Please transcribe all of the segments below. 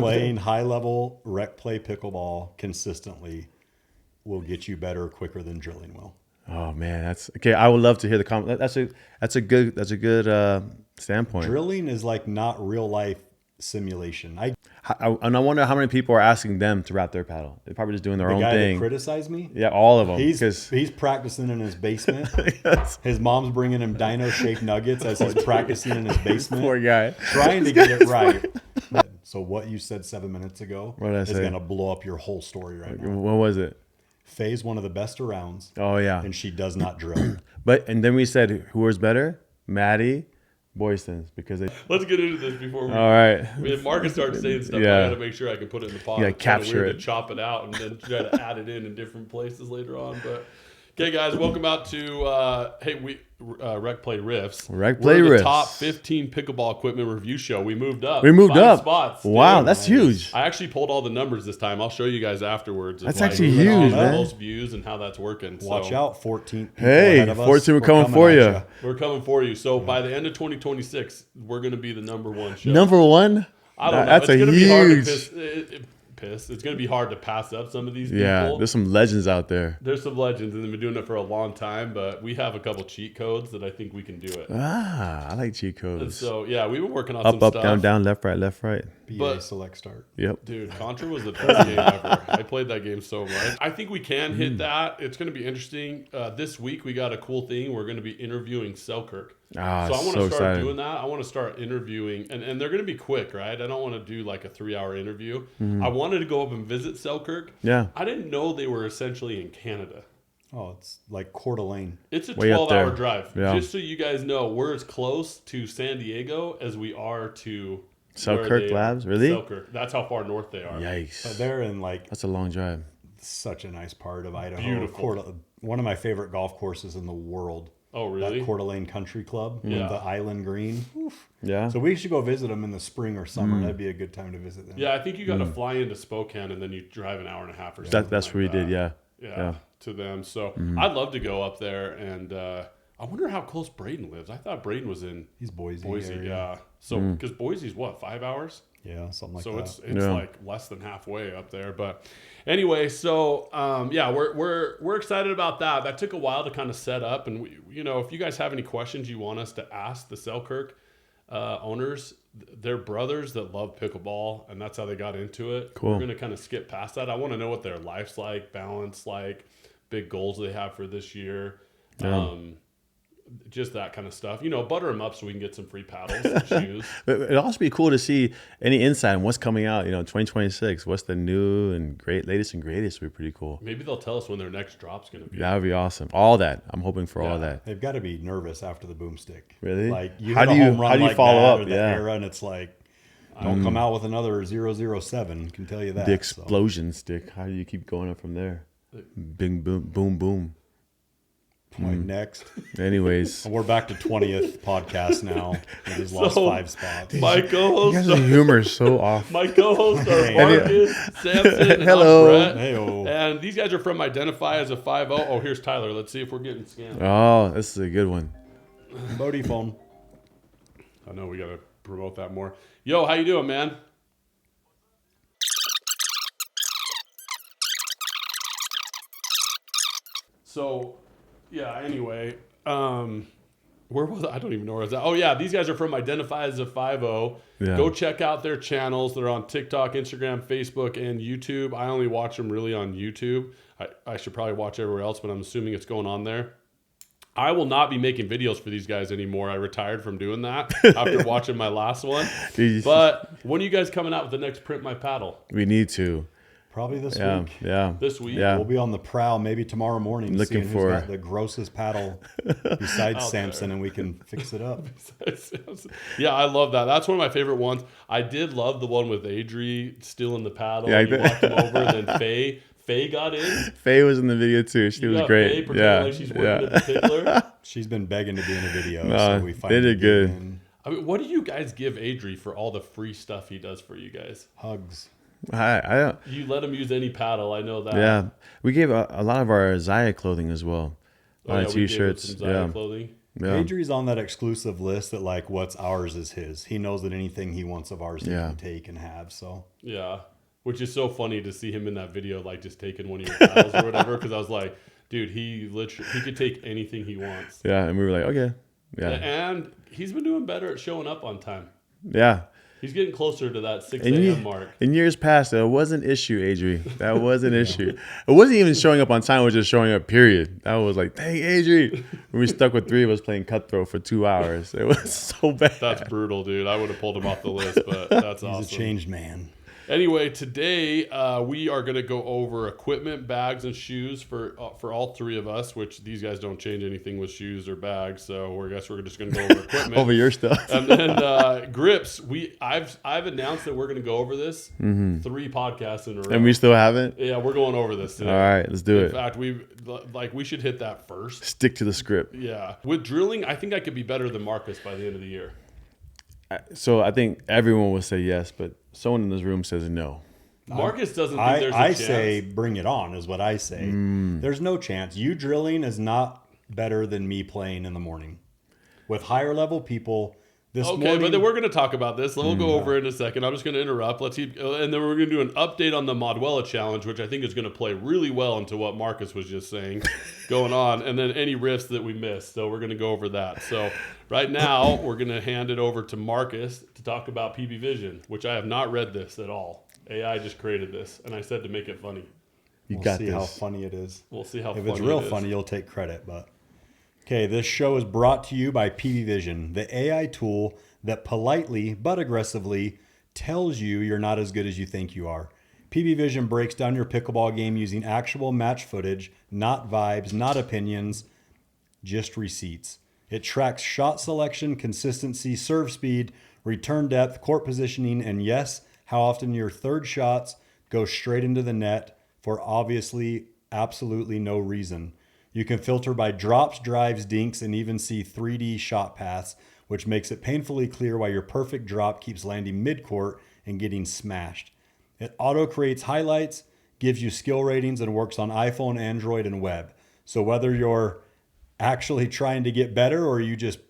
Playing high-level rec play pickleball consistently will get you better quicker than drilling will. Oh man, that's okay. I would love to hear the comment. That's a good standpoint. Drilling is like not real life simulation. And I wonder how many people are asking them to wrap their paddle. They're probably just doing their own guy thing. That criticized me. Yeah, all of them. He's practicing in his basement. Yes. His mom's bringing him dino-shaped nuggets as he's practicing in his basement. Poor guy. Trying to get it right. So what you said 7 minutes ago is going to blow up your whole story right now. What was it? Faye's one of the best arounds. Oh yeah. And she does not drill. And then we said who was better? Maddie, Boystons, because they. Let's get into this before we. All right. If Marcus starts saying stuff, Yeah. I got to make sure I can put it in the pod. Yeah, It's kinda capture weird it. to chop it out and then try to add it in different places later on. But okay, guys, welcome out to Rec Play Riffs. Rec Play We're Riffs. the top 15 pickleball equipment review show. We moved up. We moved 5 up. spots. Wow, Dude. that's huge. I actually pulled all the numbers this time. I'll show you guys afterwards. That's Like, actually who's huge, the man. most views and how that's working. Watch So out, 14 people Hey, ahead of us. 14, we're coming for at you. we're coming for you. So by the end of 2026, we're going to be the number one show. Number one. I don't know. That's It's a gonna be hard to huge. piss. It's going to be hard to pass up some of these Yeah, people. there's some legends out there. There's some legends, and they've been doing it for a long time, but we have a couple cheat codes that I think we can do it. I like cheat And codes. so, yeah, we've been working on Up, some up, stuff. down, down, left, right. BA But- select start. Yep. Dude, Contra was the best game ever. I played that game so much. I think we can hit that. It's going to be interesting. This week, we got a cool thing. We're going to be interviewing Selkirk. Ah, So I want so to start excited. doing that. I want to start interviewing, and they're going to be quick, right? I don't want to do like a 3-hour interview. I wanted to go up and visit Selkirk. Yeah. I didn't know they were essentially in Canada. Oh, it's like Coeur d'Alene. It's a Way up 12-hour there. drive. Yeah. Just so you guys know, we're as close to San Diego as we are to Selkirk where they are. Labs? Really? Selkirk. That's how far north they are. Yikes. They're in like That's a long drive. such a nice part of Idaho. Beautiful. One of my favorite golf courses in the world. Oh, really? That Coeur d'Alene Country Club Yeah. with the Island Green. Oof. Yeah. So we should go visit them in the spring or summer. That'd be a good time to visit them. Yeah, I think you got to fly into Spokane and then you drive an hour and a half or something. That's like what we that. did. Yeah. Yeah, to them. So I'd love to go up there, and I wonder how close Braden lives. I thought Braden was in He's Boise. Boise. area. Yeah. So because Boise's what, 5 hours? Yeah, something like So that. it's Yeah. like less than halfway up there. But anyway, so yeah, we're excited about that. That took a while to kind of set up, and we, if you guys have any questions you want us to ask the Selkirk owners, they're brothers that love pickleball, and that's how they got into it. Cool. We're gonna kind of skip past that. I want to know what their life's like, balance like, big goals they have for this year. Yeah. Just that kind of stuff. Butter them up so we can get some free paddles and shoes. It'd also be cool to see any insight on what's coming out. 2026. What's the new and latest and greatest would be pretty cool. Maybe they'll tell us when their next drop's going to be. That would be awesome. All that. I'm hoping for all that. They've got to be nervous after the Boomstick. Really? Like you How hit do a you- home run how do you like follow that up? or the Yeah. era, and it's like, don't come out with another 007. Can tell you that. The explosion stick. How do you keep going up from there? Bing, boom, boom, boom. Point next. Anyways. And we're back to 20th podcast now. We just lost So, 5 spots. My You co-host, guys' humor is so off. my co-hosts are Hey. Marcus, Samson, and Hello. I'm Brett. Hey-o. And these guys are from Identify as a 5-0. Oh, here's Tyler. Let's see if we're getting scammed. Oh, this is a good one. Bodhi phone. I know we got to promote that more. Yo, how you doing, man? So, yeah, anyway, where was I? I don't even know where I was at. Oh, yeah, these guys are from Identify as a 5-0. Yeah. Go check out their channels. They're on TikTok, Instagram, Facebook, and YouTube. I only watch them really on YouTube. I should probably watch everywhere else, but I'm assuming it's going on there. I will not be making videos for these guys anymore. I retired from doing that after watching my last one. But when are you guys coming out with the next Print My Paddle? We need to. Probably this Yeah. week. Yeah. This week? Yeah. We'll be on the prowl maybe tomorrow morning. Looking seeing for- who's got the grossest paddle besides Out Samson, there. and we can fix it up. Yeah, I love that. That's one of my favorite ones. I did love the one with Adri stealing the paddle. Yeah, I You bet. walked him over, and then Faye got in. Faye was in the video too. She You was got great. Faye pretending Yeah. like she's working at the Yeah. pickler. She's been begging to be in a video, No, so we they finally did get good. in. I mean, what do you guys give Adri for all the free stuff he does for you guys? Hugs. I don't. You let him use any paddle. I know that. Yeah. We gave a lot of our Zaya clothing as well. A Oh, lot yeah, of we gave him t-shirts. some Zaya Yeah. clothing. Yeah. Adri's on that exclusive list that like what's ours is his. He knows that anything he wants of ours he can take and have. So yeah, which is so funny to see him in that video, like just taking one of your paddles or whatever. Because I was like, dude, he could take anything he wants. Yeah, and we were like, okay. Yeah. And he's been doing better at showing up on time. Yeah. He's getting closer to that 6 a.m. mark. In years past, that was an issue, Adri. That was an issue. It wasn't even showing up on time. It was just showing up, period. That was like, dang, Adri. We were stuck with 3 of us playing cutthroat for 2 hours. It was so bad. That's brutal, dude. I would have pulled him off the list, but that's awesome. he's a changed man. Anyway, today we are going to go over equipment, bags, and shoes for all 3 of us, which these guys don't change anything with shoes or bags, so I guess we're just going to go over equipment. Over your stuff. And then grips. I've announced that we're going to go over this 3 podcasts in a row. And we still haven't? Yeah, we're going over this today. All right, let's do it. In fact, we should hit that first. Stick to the script. Yeah. With drilling, I think I could be better than Marcus by the end of the year. So I think everyone will say yes, but someone in this room says no. Marcus doesn't think there's a chance. I say bring it on is what I say. There's no chance. You drilling is not better than me playing in the morning. With higher level people, this morning... but then we're going to talk about this. We'll go over it in a second. I'm just going to interrupt. Let's keep, and then we're going to do an update on the Modwella challenge, which I think is going to play really well into what Marcus was just saying going on, and then any riffs that we missed. So we're going to go over that. So right now, we're going to hand it over to Marcus to talk about PB Vision, which I have not read this at all. AI just created this, and I said to make it funny. We'll see how funny it is. We'll see how if funny it's real it is. funny, you'll take credit. But okay, this show is brought to you by PB Vision, the AI tool that politely but aggressively tells you you're not as good as you think you are. PB Vision breaks down your pickleball game using actual match footage, not vibes, not opinions, just receipts. It tracks shot selection, consistency, serve speed, return depth, court positioning, and yes, how often your third shots go straight into the net for obviously absolutely no reason. You can filter by drops, drives, dinks, and even see 3D shot paths, which makes it painfully clear why your perfect drop keeps landing mid-court and getting smashed. It auto-creates highlights, gives you skill ratings, and works on iPhone, Android, and web. So whether you're actually trying to get better or you just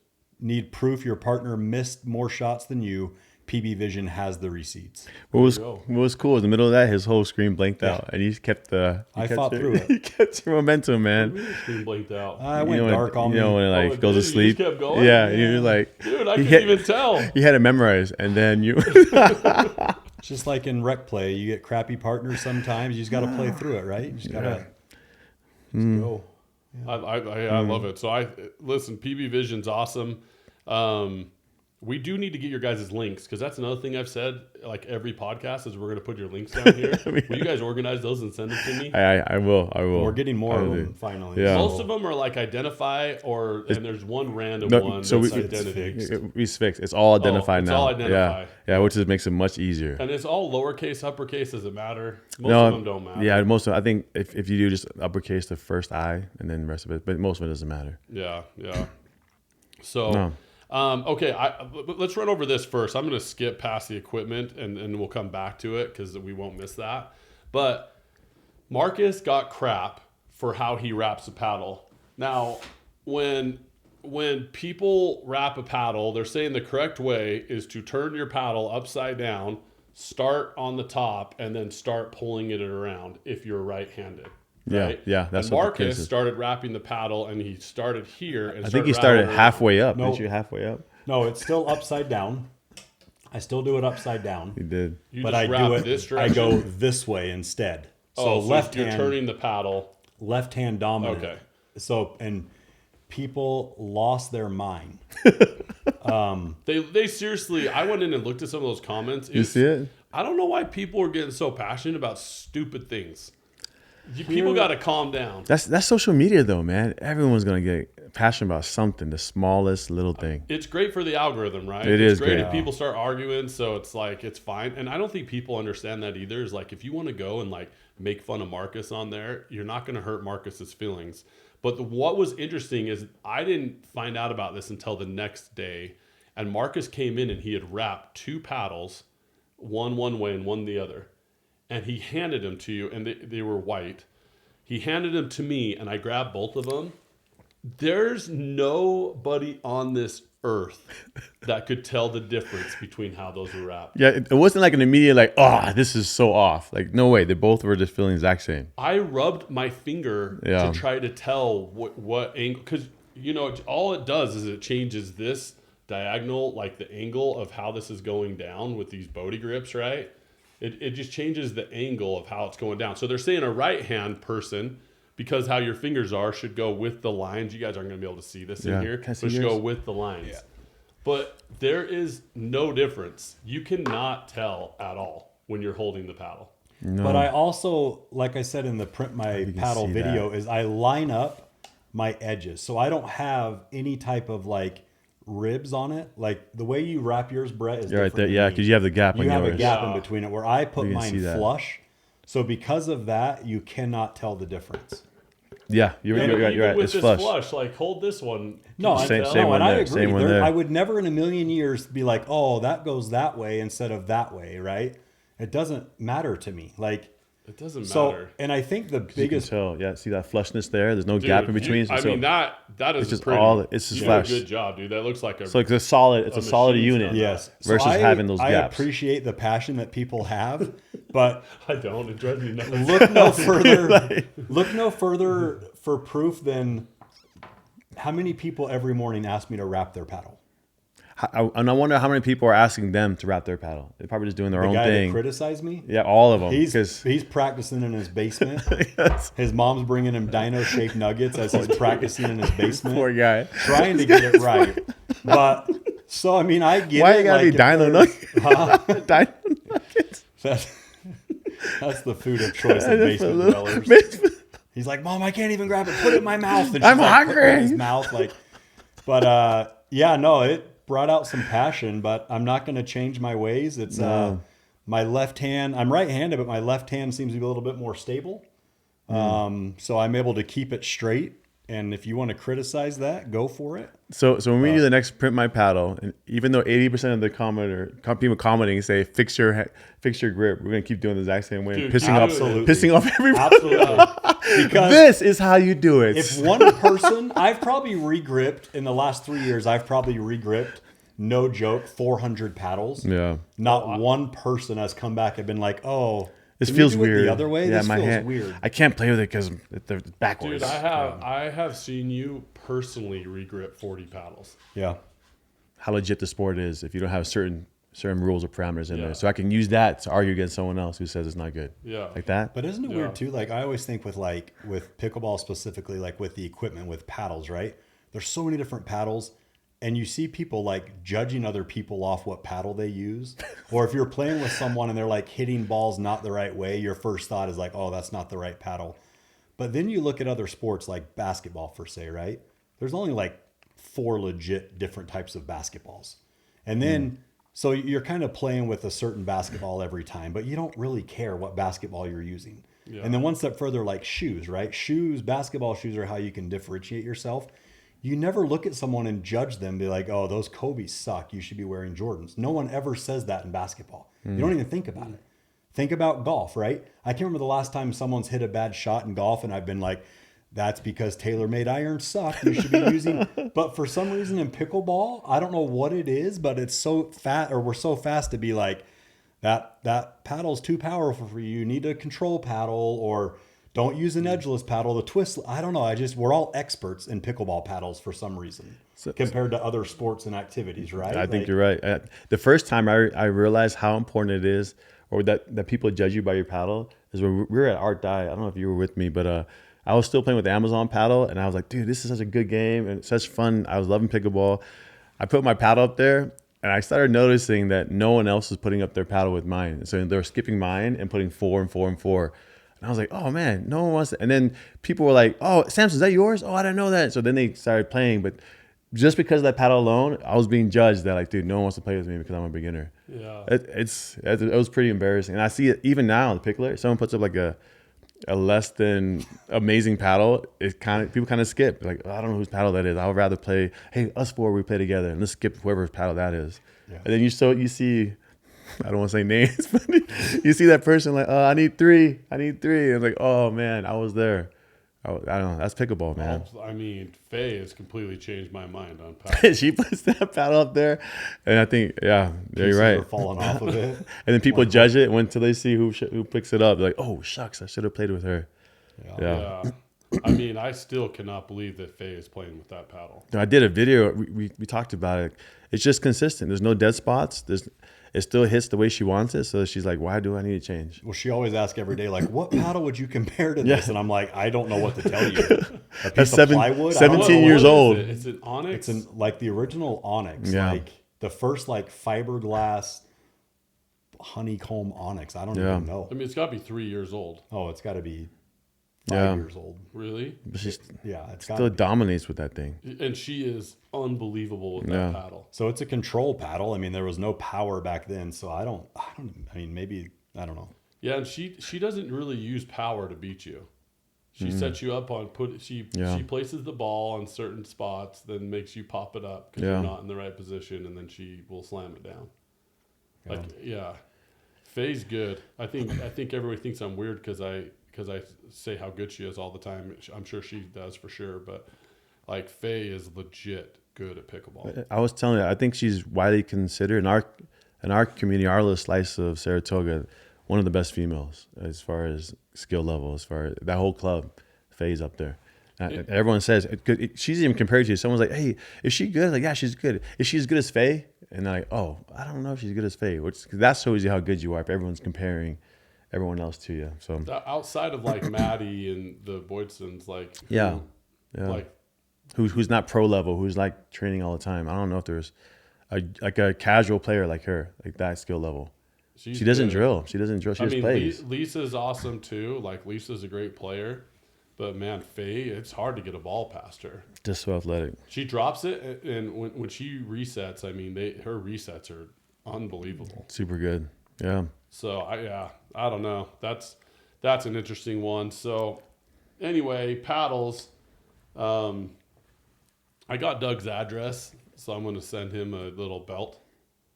need proof your partner missed more shots than you, PB Vision has the receipts. What was cool in the middle of that, his whole screen blanked out, and he kept the. I fought through it. He kept your momentum, man. Screen blanked out. I went dark on me. You know when it goes to sleep. You just kept going? Yeah, and you're like, dude, I couldn't even tell. You had it memorized, and then you. Just like in Rec Play, you get crappy partners sometimes. You just got to play through it, right? You just got to go. Yeah. I love it. So listen, PB Vision's awesome. We do need to get your guys' links, because that's another thing I've said like every podcast is we're going to put your links down here. Will you guys organize those and send them to me? I will. We're getting more of them finally. Yeah. Most of them are like identify and there's one random one so that's identity. It's fixed. It's all identified now. It's all identified. Yeah, which just makes it much easier. And it's all lowercase, uppercase. Does it matter? Most of them don't matter. Yeah, most of I think if you do just uppercase the first I and then the rest of it, but most of it doesn't matter. Yeah. So. Okay, let's run over this first. I'm going to skip past the equipment and we'll come back to it because we won't miss that. But Marcus got crap for how he wraps a paddle. Now, when people wrap a paddle, they're saying the correct way is to turn your paddle upside down, start on the top, and then start pulling it around if you're right-handed. Right? Yeah. That's and what Marcus started wrapping the paddle, and he started here. And I think he started halfway up. Didn't you halfway up? No, it's still upside down. I still do it upside down. You did. But I do it. This I go this way instead. So left you're hand. turning the paddle. Left hand dominant. Okay. So and people lost their mind. They seriously. I went in and looked at some of those comments. You see it? I don't know why people are getting so passionate about stupid things. People got to calm down. That's social media though, man. Everyone's gonna get passionate about something, the smallest little thing. It's great for the algorithm, right? It's great great if people start arguing, so it's like it's fine. And I don't think people understand that either. Is like if you want to go and like make fun of Marcus on there, you're not going to hurt Marcus's feelings. But what was interesting is I didn't find out about this until the next day, and Marcus came in and he had wrapped 2 paddles, one way and one the other. And he handed them to you, and they were white. He handed them to me, and I grabbed both of them, There's nobody on this earth that could tell the difference between how those were wrapped. Yeah, it wasn't like an immediate like, oh, this is so off. Like, no way. They both were just feeling the exact same. I rubbed my finger Yeah. to try to tell what angle, because all it does is it changes this diagonal, like the angle of how this is going down with these Bodhi grips, right? It just changes the angle of how it's going down. So they're saying a right hand person, because how your fingers are, should go with the lines. You guys aren't going to be able to see this in here, Can I but see should yours? go with the lines. Yeah. But there is no difference. You cannot tell at all when you're holding the paddle. No. But I also, like I said in the print my paddle see video, is I line up my edges. So I don't have any type of like ribs on it. Like the way you wrap yours, Brett, is You're right different there. than Yeah, me. because you have the gap on You have yours. a gap Yeah. in between it where I put You can mine see that. flush. So because of that, you cannot tell the difference. Yeah, you're And right. even You're right. with It's this flush. like hold this one. No, Can you Same- tell? same no, one and I there, agree. same one there. I would never in a million years be like, oh, that goes that way instead of that way, right? It doesn't matter to me. Like, It doesn't so, matter. and I think the You can biggest tell. Yeah, see that flushness there? There's no Dude, gap in between. I so, mean that is it's just pretty. all- it's just You did flash. a good job, dude. That looks like a. so it's a solid. It's a solid machine's unit. done. Yes. Versus having those I gaps. appreciate the passion that people have, but I don't. It drives me nuts. look no further. Look no further for proof than how many people every morning ask me to wrap their paddle. And I wonder how many people are asking them to wrap their paddle. They're probably just doing their The own guy thing. that criticized me, Yeah, all of them. he's practicing in his basement. Yes. His mom's bringing him dino-shaped nuggets as he's practicing in his basement. Poor guy. Trying to get it right. But so I mean, I get Why it. you gotta be if dino there's- nuggets? Dino nuggets. That's the food of choice of basement dwellers. He's like, Mom, I can't even grab it. Put it in my mouth. And she's I'm like, put it in his hungry. mouth, like. But yeah, no, it brought out some passion. But I'm not going to change my ways. It's my left hand. I'm right-handed, but my left hand seems to be a little bit more stable. So I'm able to keep it straight. And if you want to criticize that, go for it. So when we do the next print my paddle, and even though 80% of the people commenting say fix your grip, we're gonna keep doing the exact same way, Dude, pissing off everybody. Absolutely. Because This is how you do it. if one person, I've probably regripped in the last 3 years, I've probably regripped, no joke, 400 paddles. Yeah. Not one person has come back and been like, oh, This can you feels do it weird. the other way? Yeah, this my feels hand. weird. I can't play with it because it's backwards. Dude, I have seen you personally regrip 40 paddles. Yeah. How legit the sport is if you don't have certain rules or parameters in Yeah. there. So I can use that to argue against someone else who says it's not good. Yeah. Like that. But isn't it Yeah. weird too? Like I always think with pickleball specifically, like with the equipment with paddles, right? There's so many different paddles, and you see people like judging other people off what paddle they use. Or if you're playing with someone and they're like hitting balls not the right way, your first thought is like, oh, that's not the right paddle. But then you look at other sports like basketball, for say, right? There's only like 4 legit different types of basketballs. And then so you're kind of playing with a certain basketball every time, but you don't really care what basketball you're using. Yeah. And then one step further, like shoes, right? Basketball shoes are how you can differentiate yourself. You never look at someone and judge them, be like, oh, those Kobe's suck. You should be wearing Jordans. No one ever says that in basketball. You don't even think about it. Think about golf, right? I can't remember the last time someone's hit a bad shot in golf and I've been like, that's because TaylorMade irons suck. You should be using. But for some reason in pickleball, I don't know what it is, but it's so fat, or we're so fast to be like, that paddle's too powerful for you. You need a control paddle, or don't use an edgeless paddle. The twist, I don't know. We're all experts in pickleball paddles for some reason compared to other sports and activities, right? I think you're right. The first time I realized how important it is, or that people judge you by your paddle, is when we were at Art Die. I don't know if you were with me, but I was still playing with the Amazon paddle, and I was like, dude, this is such a good game and such fun. I was loving pickleball. I put my paddle up there, and I started noticing that no one else was putting up their paddle with mine. So they were skipping mine and putting 4 and 4 and 4. And I was like, oh man, no one wants to. And then people were like, oh, Samson, is that yours? Oh, I didn't know that. So then they started playing. But just because of that paddle alone, I was being judged that like, dude, no one wants to play with me because I'm a beginner. Yeah. It was pretty embarrassing. And I see it even now in the pickler. Someone puts up like a less than amazing paddle. People kind of skip. Like, I don't know whose paddle that is. I would rather play, hey, us 4, we play together, and let's skip whoever's paddle that is. Yeah. And then you see, I don't want to say names, but you see that person like, oh, I need 3. And I'm like, oh man, I was there. I don't know. That's pickleball, man. I mean, Faye has completely changed my mind on paddle. She puts that paddle up there, and I think, yeah, you're right. Are falling off of it. And then people judge it until they see who picks it up. They're like, oh shucks, I should have played with her. Yeah. I mean, I still cannot believe that Faye is playing with that paddle. I did a video. We talked about it. It's just consistent. There's no dead spots. It still hits the way she wants it. So she's like, why do I need to change? Well, she always asks every day, like, what paddle would you compare to this? And I'm like, I don't know what to tell you. A piece of plywood? 17 years old. It's an onyx. It's like the original onyx. Yeah. Like the first like fiberglass honeycomb onyx. I don't even know. I mean, it's got to be 3 years old. Oh, it's got to be 5 years old. Really? But she It's still dominates with that thing. And she is unbelievable with that paddle. So it's a control paddle. I mean, there was no power back then, so I don't maybe I don't know. Yeah, and she doesn't really use power to beat you. She sets you up on she places the ball on certain spots, then makes you pop it up because you're not in the right position, and then she will slam it down. Faye's good. I think everybody thinks I'm weird because I say how good she is all the time. I'm sure she does for sure, but like Faye is legit good at pickleball. I was telling you, I think she's widely considered in our community, our little slice of Saratoga, one of the best females as far as skill level, as far as that whole club. Faye's up there. Everyone says she's even compared to you. Someone's like, "Hey, is she good?" Like, yeah, she's good. Is she as good as Faye? And they're like, "Oh, I don't know if she's good as Faye." Which that shows you how good you are if everyone's comparing everyone else to you. So outside of like Maddie and the Boydsons, like like who's not pro level, who's like training all the time. I don't know if there's a casual player like her, like that skill level. She doesn't drill. She doesn't drill. She just plays. Lisa's awesome too. Like Lisa's a great player, but man, Faye, it's hard to get a ball past her. Just so athletic. She drops it, and when she resets, I mean, her resets are unbelievable. Super good. Yeah. So I don't know. That's an interesting one. So anyway, paddles. I got Doug's address, so I'm going to send him a little belt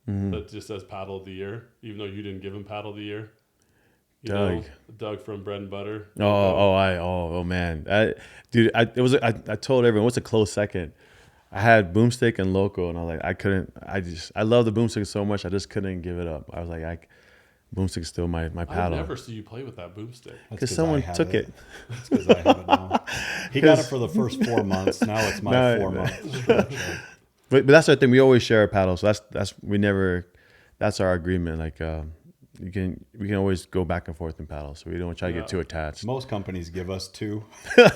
that just says Paddle of the Year, even though you didn't give him Paddle of the Year. Doug from Bread and Butter. Oh man, I told everyone what's a close second. I had Boomstick and Loco, and I was like, I love the Boomstick so much, I just couldn't give it up. I was like, Boomstick's still my paddle. I never see you play with that Boomstick. Because someone took it. It's because I have it now. He got it for the first 4 months. Now it's my 4 months. But that's the thing. We always share a paddle, so that's our agreement. Like we can always go back and forth in paddle, so we don't try to get too attached. Most companies give us 2,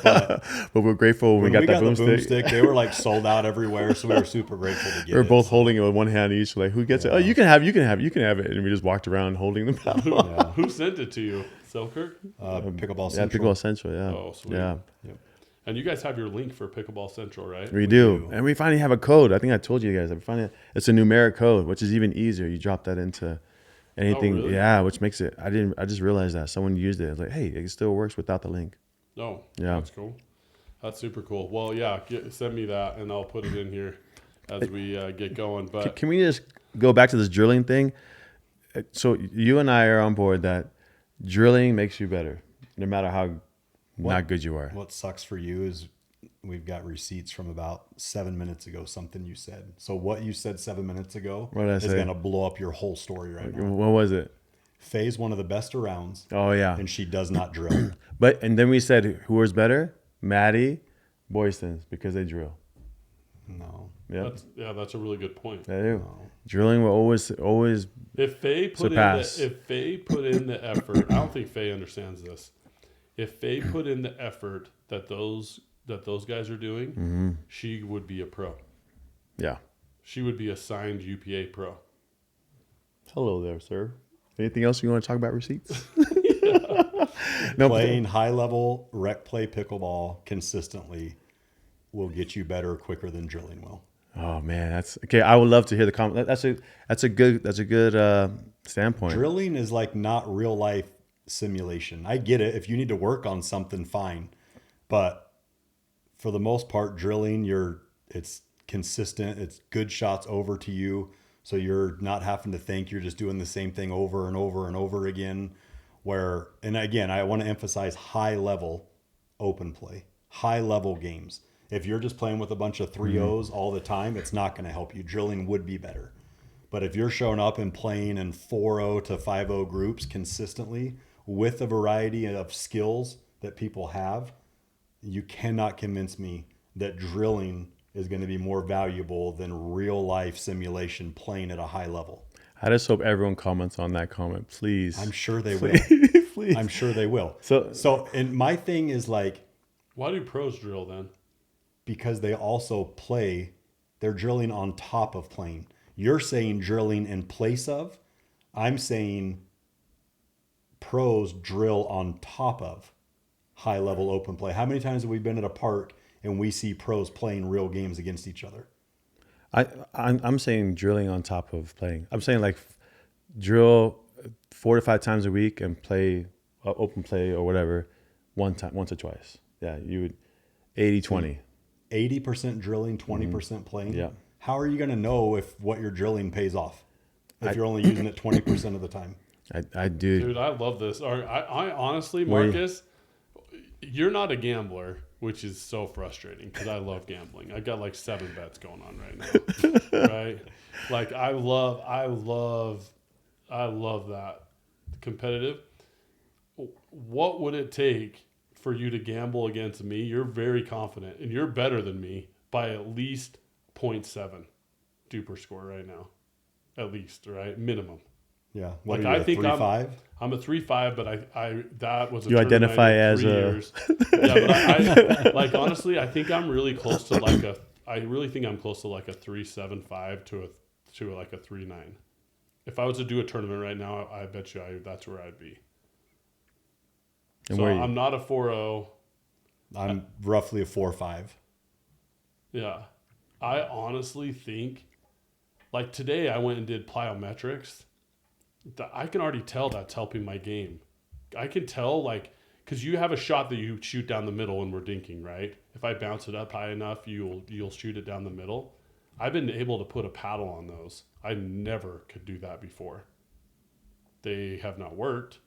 but we're grateful when we got that Boomstick. They were like sold out everywhere, so we were super grateful to get it. We were both holding it with one hand each. Like, who gets it? Oh, you can have it, and we just walked around holding the paddle. Who sent it to you? Selkirk? Pickleball Central. Yeah, Pickleball Central. Yeah. Oh, sweet. Yeah. Yep. And you guys have your link for Pickleball Central, right? We do. And we finally have a code. I think I told you guys. It's a numeric code, which is even easier. You drop that into anything. Oh, really? Yeah, which makes it. I just realized that someone used it. I was like, hey, it still works without the link. Oh, yeah. That's cool. That's super cool. Well, yeah, send me that, and I'll put it in here as we get going. But can we just go back to this drilling thing? So you and I are on board that drilling makes you better, no matter how not good you are. What sucks for you is we've got receipts from about 7 minutes ago, something you said. So what you said 7 minutes ago is going to blow up your whole story right now. What was it? Faye's one of the best arounds. Oh, yeah. And she does not drill. And then we said, who was better? Maddie, Boystons, because they drill. No. Yep. That's a really good point. They do. No. Drilling will always if Faye put in the effort, I don't think Faye understands this. If Faye put in the effort that those guys are doing, she would be a pro. Yeah. She would be a signed UPA pro. Hello there, sir. Anything else you want to talk about receipts? Playing high level rec play pickleball consistently will get you better quicker than drilling will. Oh man, that's okay. I would love to hear the comment. That's a good standpoint. Drilling is like not real life simulation. I get it. If you need to work on something, fine. But for the most part, drilling, it's consistent. It's good shots over to you. So you're not having to think you're just doing the same thing over and over and over again. And again, I want to emphasize high level open play, high level games. If you're just playing with a bunch of 3-0s all the time, it's not going to help you. Drilling would be better. But if you're showing up and playing in 4-0 to 5-0 groups consistently with a variety of skills that people have, you cannot convince me that drilling is going to be more valuable than real life simulation playing at a high level. I just hope everyone comments on that comment, please. I'm sure they will. Please. I'm sure they will. So, and my thing is like, why do pros drill then? because they also play, they're drilling on top of playing. You're saying drilling in place of. I'm saying pros drill on top of high level open play. How many times have we been at a park and we see pros playing real games against each other? I'm saying drilling on top of playing. I'm saying like drill 4 to 5 times a week and play open play or whatever once or twice. Yeah, you would 80-20. 80% drilling, 20% playing. Yeah. How are you going to know if what you're drilling pays off if you're only using it 20% of the time? I do. Dude, I love this. I honestly, Marcus, you're not a gambler, which is so frustrating because I love gambling. I got like 7 bets going on right now, right? Like I love that competitive. What would it take for you to gamble against me? You're very confident and you're better than me by at least 0.7 duper score right now, at least, right? Minimum. Yeah. Like What are you, I think 3-5? I'm a 3-5, but I that was a You tournament identify I did as 3 a- years. Yeah, but I like honestly, I think I'm really close to like a. I really think I'm close to like a 3.75 to like a 3.9. If I was to do a tournament right now, I bet you that's where I'd be. And So where are you? I'm not a 4.0. I'm roughly a 4-5. Yeah, I honestly think, like today, I went and did plyometrics. I can already tell that's helping my game. I can tell, like, because you have a shot that you shoot down the middle when we're dinking, right? If I bounce it up high enough, you'll shoot it down the middle. I've been able to put a paddle on those. I never could do that before. They have not worked.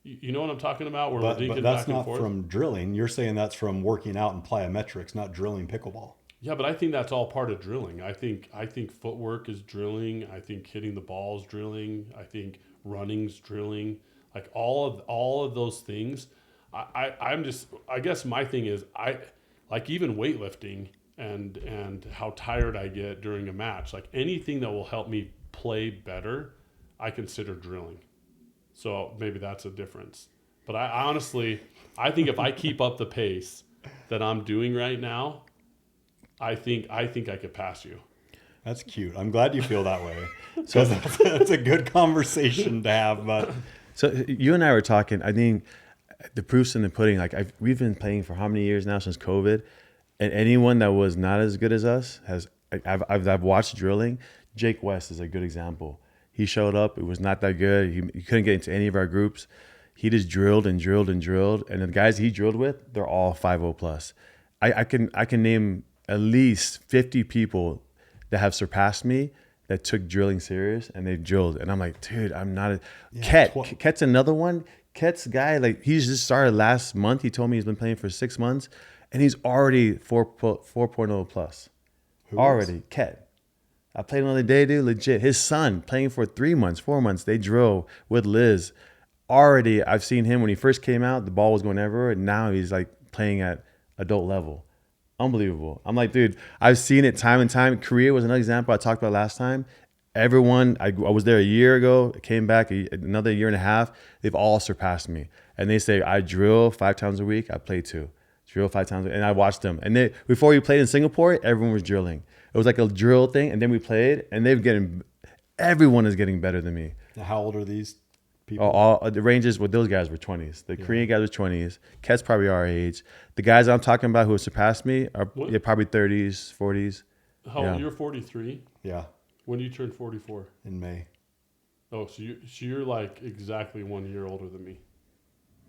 You know what I'm talking about? Where we're dinking But that's back and not forth. from drilling. You're saying that's from working out in plyometrics, not drilling pickleball. Yeah, but I think that's all part of drilling. I think footwork is drilling. I think hitting the ball is drilling. I think running's drilling. Like all of those things. I'm just, I guess my thing is I like even weightlifting and how tired I get during a match. Like anything that will help me play better, I consider drilling. So maybe that's a difference. But I honestly, I think if I keep up the pace that I'm doing right now, I think I could pass you. That's cute. I'm glad you feel that way. So that's a good conversation to have. But So you and I were talking. I think the proof's in the pudding. Like we've been playing for how many years now since COVID, and anyone that was not as good as us has. I've watched drilling. Jake West is a good example. He showed up. It was not that good. He couldn't get into any of our groups. He just drilled and drilled and drilled. And the guys he drilled with, they're all 5.0 plus. I can name at least 50 people that have surpassed me that took drilling serious and they drilled. And I'm like, dude, I'm not a Ket's another one. Ket's guy, like he's just started last month. He told me he's been playing for 6 months and he's already 4.0 plus. Already. Ket. I played another day, dude, legit. His son playing for 3 months, 4 months. They drove with Liz. Already, I've seen him when he first came out, the ball was going everywhere. And now he's like playing at adult level. Unbelievable. I'm like, dude, I've seen it time and time. Korea was another example I talked about last time. Everyone, I was there a year ago, came back another year and a half. They've all surpassed me. And they say, I drill 5 times a week. I play 2. Drill 5 times a week. And I watched them. And before we played in Singapore, everyone was drilling. It was like a drill thing. And then we played and everyone is getting better than me. how old are these people? All the ranges with those guys were 20s. The Korean guys were 20s. Ket's probably our age. The guys I'm talking about who have surpassed me are probably 30s, 40s. You're 43. Yeah, When do you turn 44? in May. Oh, so you're like exactly 1 year older than me.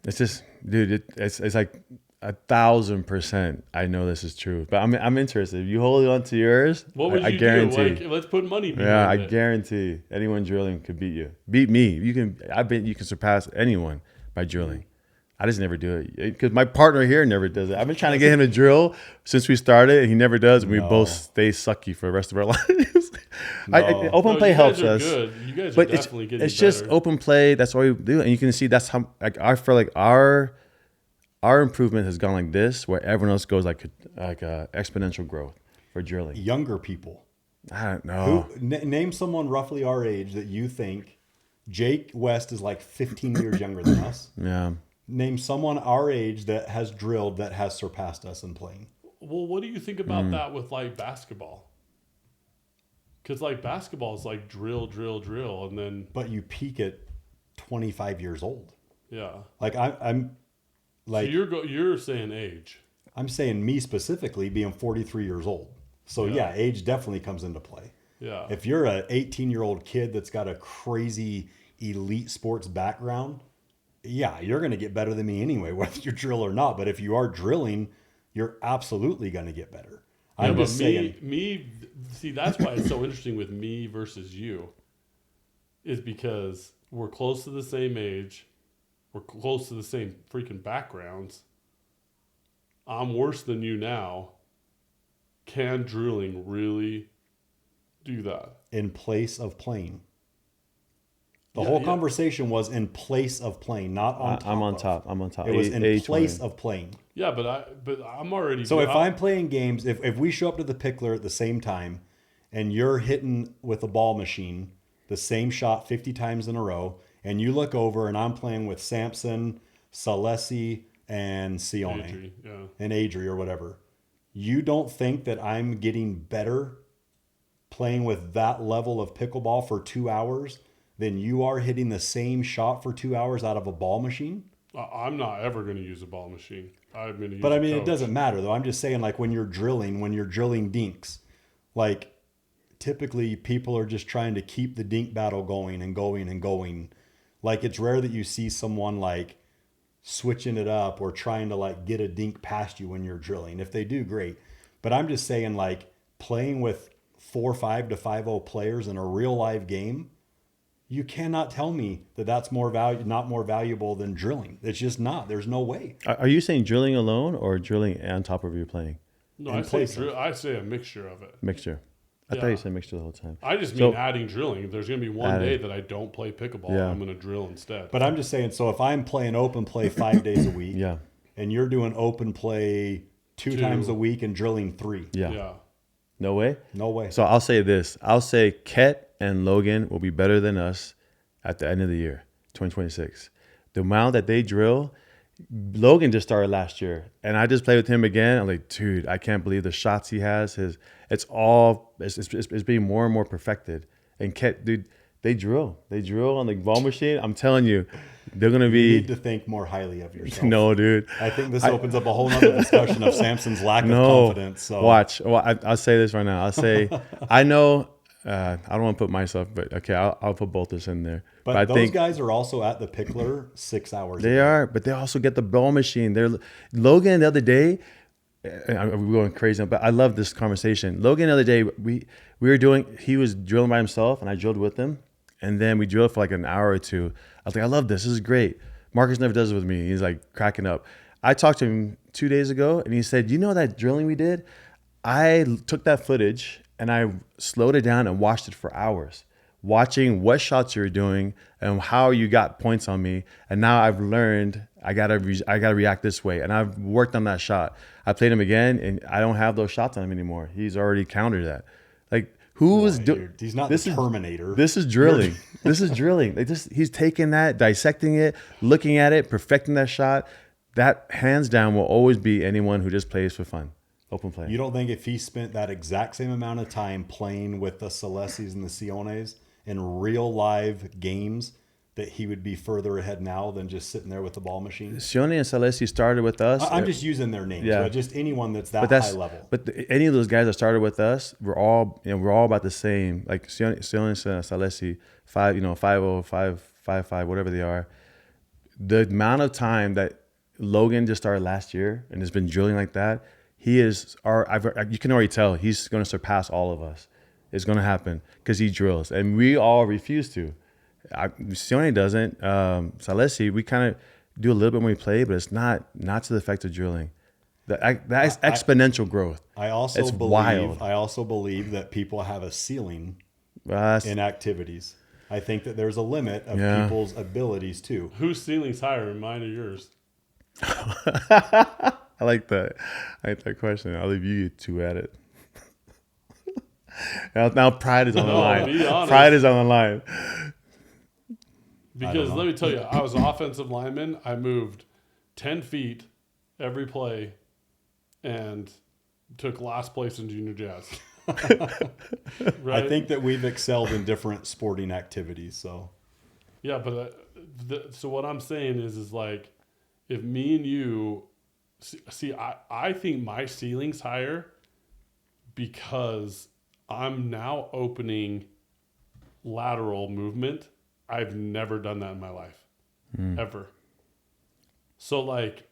It's just, dude, it's like 1,000%. I know this is true, but I'm interested. If you hold on to yours, What would I you guarantee. do? Like, let's put money behind Yeah, I it. guarantee anyone drilling could beat you. Beat me. I bet you can surpass anyone by drilling. I just never do it because my partner here never does it. I've been trying to get him to drill since we started, and he never does. And we both stay sucky for the rest of our lives. Open play helps us. Good. You guys But are definitely getting it's just better. open play. That's all we do, and you can see that's how like I feel like our improvement has gone like this, where everyone else goes like exponential growth for drilling. Younger people. I don't know. Name someone roughly our age that you think. Jake West is like 15 years younger than us. Yeah. Name someone our age that has drilled that has surpassed us in playing. Well, what do you think about that with like basketball? Because like basketball is like drill, and then But you peak at 25 years old. yeah. Like I'm like So you're saying age. I'm saying me specifically being 43 years old. So yeah, age definitely comes into play. Yeah. If you're an 18-year-old kid that's got a crazy elite sports background, yeah, you're going to get better than me anyway, whether you drill or not. But if you are drilling, you're absolutely going to get better. I'm just saying. See, that's why it's so interesting with me versus you, is because we're close to the same age, we're close to the same freaking backgrounds. I'm worse than you now. Can drilling really do that? In place of playing. The whole conversation was in place of playing, not on top. I'm on top. I'm on top. It was in place of playing. Yeah, but I'm already. So if I'm playing games, if we show up to the pickler at the same time, and you're hitting with a ball machine the same shot 50 times in a row, and you look over and I'm playing with Samson, Salesi, and Sione, Adri, yeah. and Adri or whatever, you don't think that I'm getting better playing with that level of pickleball for 2 hours than you are hitting the same shot for 2 hours out of a ball machine? I'm not ever going to use a ball machine. I'm going to use. But I mean, a it coach. doesn't matter though. I'm just saying, like when you're drilling dinks, like typically people are just trying to keep the dink battle going and going and going. Like it's rare that you see someone like switching it up or trying to like get a dink past you when you're drilling. If they do, great. But I'm just saying, like playing with 4-5 to 5-0 players in a real live game, you cannot tell me that that's not more valuable than drilling. It's just not. There's no way. Are you saying drilling alone or drilling on top of your playing? No, I say a mixture of it. Mixture. I thought you said mixture the whole time. I just mean adding drilling. If there's going to be one day that I don't play pickleball, Yeah. I'm going to drill instead. But I'm just saying, so if I'm playing open play 5 days a week, Yeah. and you're doing open play two times a week and drilling 3, Yeah. No way? no way. So I'll say this. I'll say Ket and Logan will be better than us at the end of the year, 2026. The amount that they drill, Logan just started last year, and I just played with him again. I'm like, dude, I can't believe the shots he has. It's being more and more perfected. And Ket, dude, they drill on the ball machine. I'm telling you, they're gonna be. You need to think more highly of yourself. No, dude. I think this opens up a whole nother discussion of Samson's lack of confidence. So Watch. Well, I'll say this right now. I'll say, I know. I don't want to put myself, but okay, I'll put both this in there. But I those think guys are also at the pickler 6 hours. they are, but they also get the ball machine. Logan the other day. I'm going crazy, but I love this conversation. Logan the other day, he was drilling by himself, and I drilled with him, and then we drilled for like an hour or two. I was like, I love this. This is great. Marcus never does it with me. He's like cracking up. I talked to him 2 days ago, and he said, you know that drilling we did? I took that footage and I slowed it down and watched it for hours, watching what shots you're doing and how you got points on me. And now I've learned I gotta react this way, and I've worked on that shot. I played him again, and I don't have those shots on him anymore. He's already countered that. Like who's doing? He's not the Terminator. This is drilling. This is drilling. He's taking that, dissecting it, looking at it, perfecting that shot. That hands down will always be anyone who just plays for fun. Open play. You don't think if he spent that exact same amount of time playing with the Celesis and the Siones in real live games that he would be further ahead now than just sitting there with the ball machine? Sione and Salesi started with us. I'm just using their names. Yeah. But just anyone that's high level. But any of those guys that started with us, we're all about the same. Like Sione and Salesi, 5-0, 5-5, whatever they are. The amount of time that Logan just started last year and has been drilling like that, you can already tell he's going to surpass all of us. It's going to happen because he drills, and we all refuse to. Sione doesn't. Salesi, we kind of do a little bit when we play, but it's not to the effect of drilling. That is exponential growth. I also It's believe wild. I also believe that people have a ceiling in activities. I think that there's a limit of people's abilities too. Whose ceiling's higher, mine or yours? I like that. I like that question. I'll leave you two at it. Now pride is on the line. Be honest. Pride is on the line. Because let me tell you, I was an offensive lineman. I moved 10 feet every play and took last place in junior jazz. Right? I think that we've excelled in different sporting activities. So yeah, but so what I'm saying is like, if me and you see, I think my ceiling's higher because I'm now opening lateral movement. I've never done that in my life, ever. So like,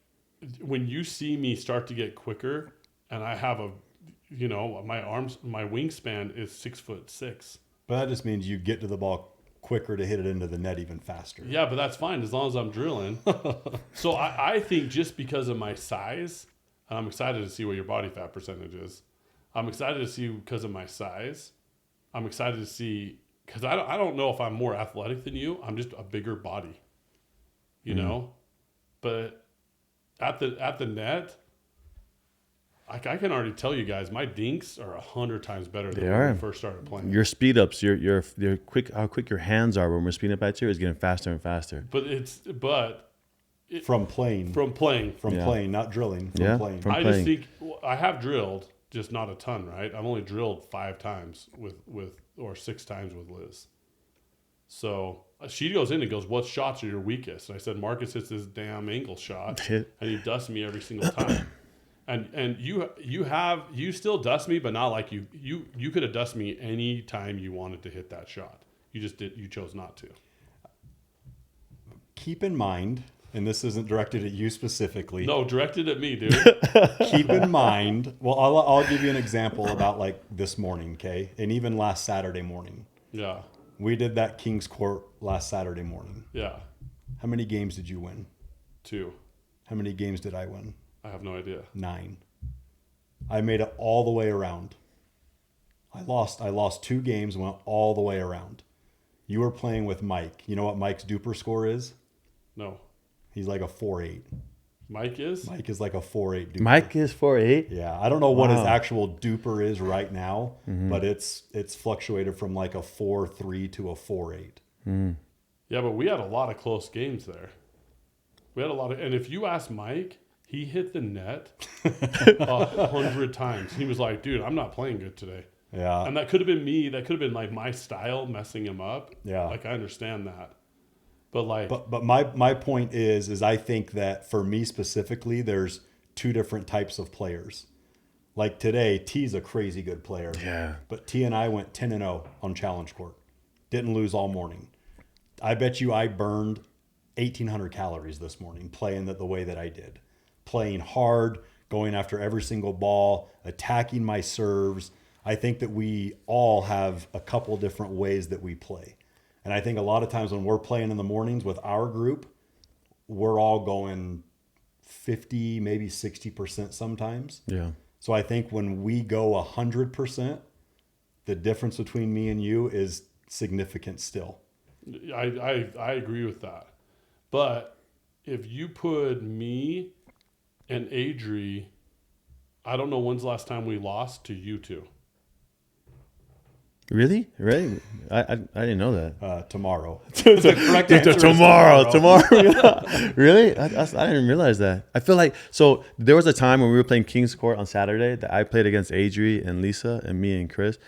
when you see me start to get quicker, and I have my wingspan is 6'6". but that just means you get to the ball quicker to hit it into the net even faster. Yeah, but that's fine as long as I'm drilling. So I think just because of my size, and I'm excited to see what your body fat percentage is. I'm excited to see because of my size. I'm excited to see because I don't know if I'm more athletic than you. I'm just a bigger body, you know. But at the net, I can already tell you guys, my dinks are 100 times better than when we first started playing. Your speed ups, your quick, how quick your hands are when we're speeding up at you is getting faster and faster. From playing, not drilling. From playing. I just think I have drilled, just not a ton, right? I've only drilled 5 times or 6 times with Liz. So she goes in and goes, "What shots are your weakest?" And I said, "Marcus hits this damn angle shot, and he dusts me every single time." And you still dust me, but not like you could have dusted me any time you wanted to hit that shot. You chose not to. Keep in mind, and this isn't directed at you specifically. No, directed at me, dude. Keep in mind. Well, I'll give you an example about like this morning, okay, and even last Saturday morning. Yeah. We did that King's Court last Saturday morning. Yeah. How many games did you win? 2. How many games did I win? I have no idea. 9. I made it all the way around. I lost 2 games, went all the way around. You were playing with Mike. You know what Mike's duper score is? No. He's like a 4.8. Mike is? Mike is like a 4.8 duper. Mike is 4.8? Yeah. I don't know what his actual duper is right now, but it's fluctuated from like a 4.3 to a 4.8. Yeah, but we had a lot of close games there. We had a lot of, and if you ask Mike, he hit the net 100 times. He was like, "Dude, I'm not playing good today." Yeah. And that could have been me. That could have been like my style messing him up. Yeah. Like I understand that. But like, but my point is I think that for me specifically, there's 2 different types of players. Like today, T's a crazy good player. Yeah. But T and I went 10-0 on Challenge Court. Didn't lose all morning. I bet you I burned 1,800 calories this morning playing the way that I did. Playing hard, going after every single ball, attacking my serves. I think that we all have a couple different ways that we play. And I think a lot of times when we're playing in the mornings with our group, we're all going 50, maybe 60% sometimes. Yeah. So I think when we go 100%, the difference between me and you is significant still. I agree with that. But if you put me and Adri, I don't know when's the last time we lost to you two. Really? Right? I didn't know that. Tomorrow. Tomorrow. Really? I didn't realize that. I feel like, so there was a time when we were playing King's Court on Saturday that I played against Adri and Lisa and me and Chris.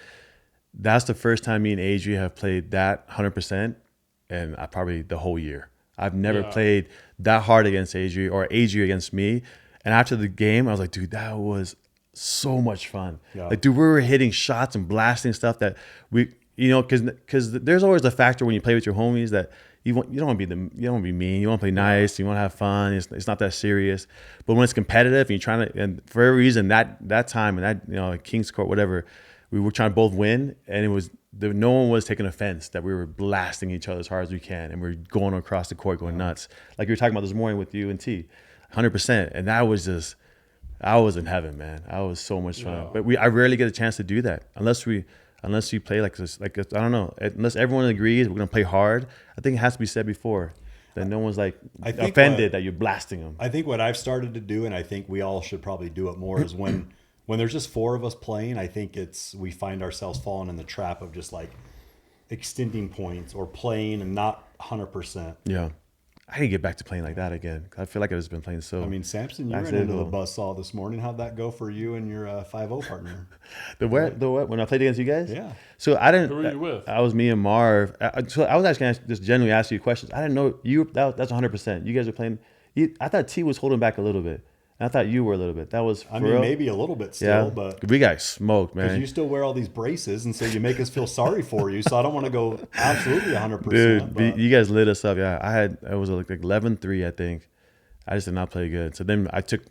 That's the first time me and Adri have played that 100% and probably the whole year. I've never played that hard against Adri or Adri against me. And after the game, I was like, dude, that was so much fun. Yeah. Like, dude, we were hitting shots and blasting stuff that we, because there's always the factor when you play with your homies that you don't want to be mean. You want to play nice. You want to have fun. It's not that serious. But when it's competitive and you're trying to, and for every reason that time and that, like King's Court, whatever, we were trying to both win, and no one was taking offense that we were blasting each other as hard as we can, and we are going across the court going nuts. Like you were talking about this morning with you and T, 100%. And that was just, I was in heaven, man. I was so much fun. But I rarely get a chance to do that unless you play like this, like I don't know, unless everyone agrees we're gonna play hard. I think it has to be said before that no one's like offended that you're blasting them. I think what I've started to do, and I think we all should probably do it more, is when there's just 4 of us playing, I think we find ourselves falling in the trap of just like extending points or playing and not 100%. Yeah. I need to get back to playing like that again. I feel like I've just been playing so. I mean, Samson, you ran into the buzzsaw this morning. How'd that go for you and your 5-0 partner? The what? When I played against you guys? Yeah. So I didn't. Who were you with? I was me and Marv. So I was actually going to just genuinely ask you questions. I didn't know you. That's 100%. You guys were playing. I thought T was holding back a little bit. I thought you were a little bit. That was. I mean, maybe a little bit still, but we got smoked, man. Because you still wear all these braces, and so you make us feel sorry for you. So I don't want to go absolutely 100%. Dude, you guys lit us up. Yeah, it was like 11-3, I think. I just did not play good. So then I took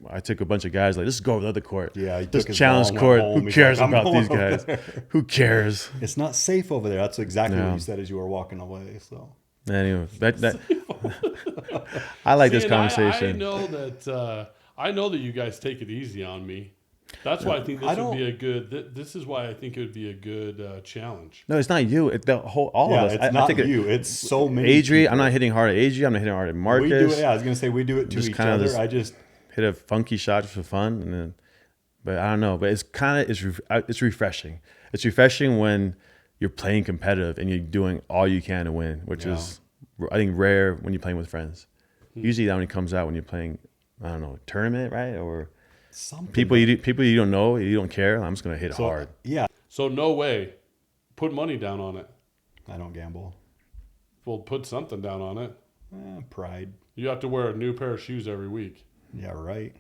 a bunch of guys like, let's go to the other court. Yeah, this challenge court. Who cares about these guys? Who cares? It's not safe over there. That's exactly what you said as you were walking away. So anyway, I like this conversation. I know that you guys take it easy on me. That's why I think this would be a good. This is why I think it would be a good challenge. No, it's not you. It's all of us. It's not you. It's so many. Adri, I'm not hitting hard at Adri. I'm not hitting hard at Marcus. We do it. Yeah, I was gonna say we do it to each other. I just hit a funky shot for fun, and then, but I don't know. But it's refreshing. It's refreshing when you're playing competitive and you're doing all you can to win, which is I think rare when you're playing with friends. Usually that only comes out when you're playing. I don't know, tournament, right? Or something. People you don't know, you don't care. I'm just gonna hit hard. Yeah. So no way. Put money down on it. I don't gamble. Well, put something down on it. Pride. You have to wear a new pair of shoes every week. Yeah, right.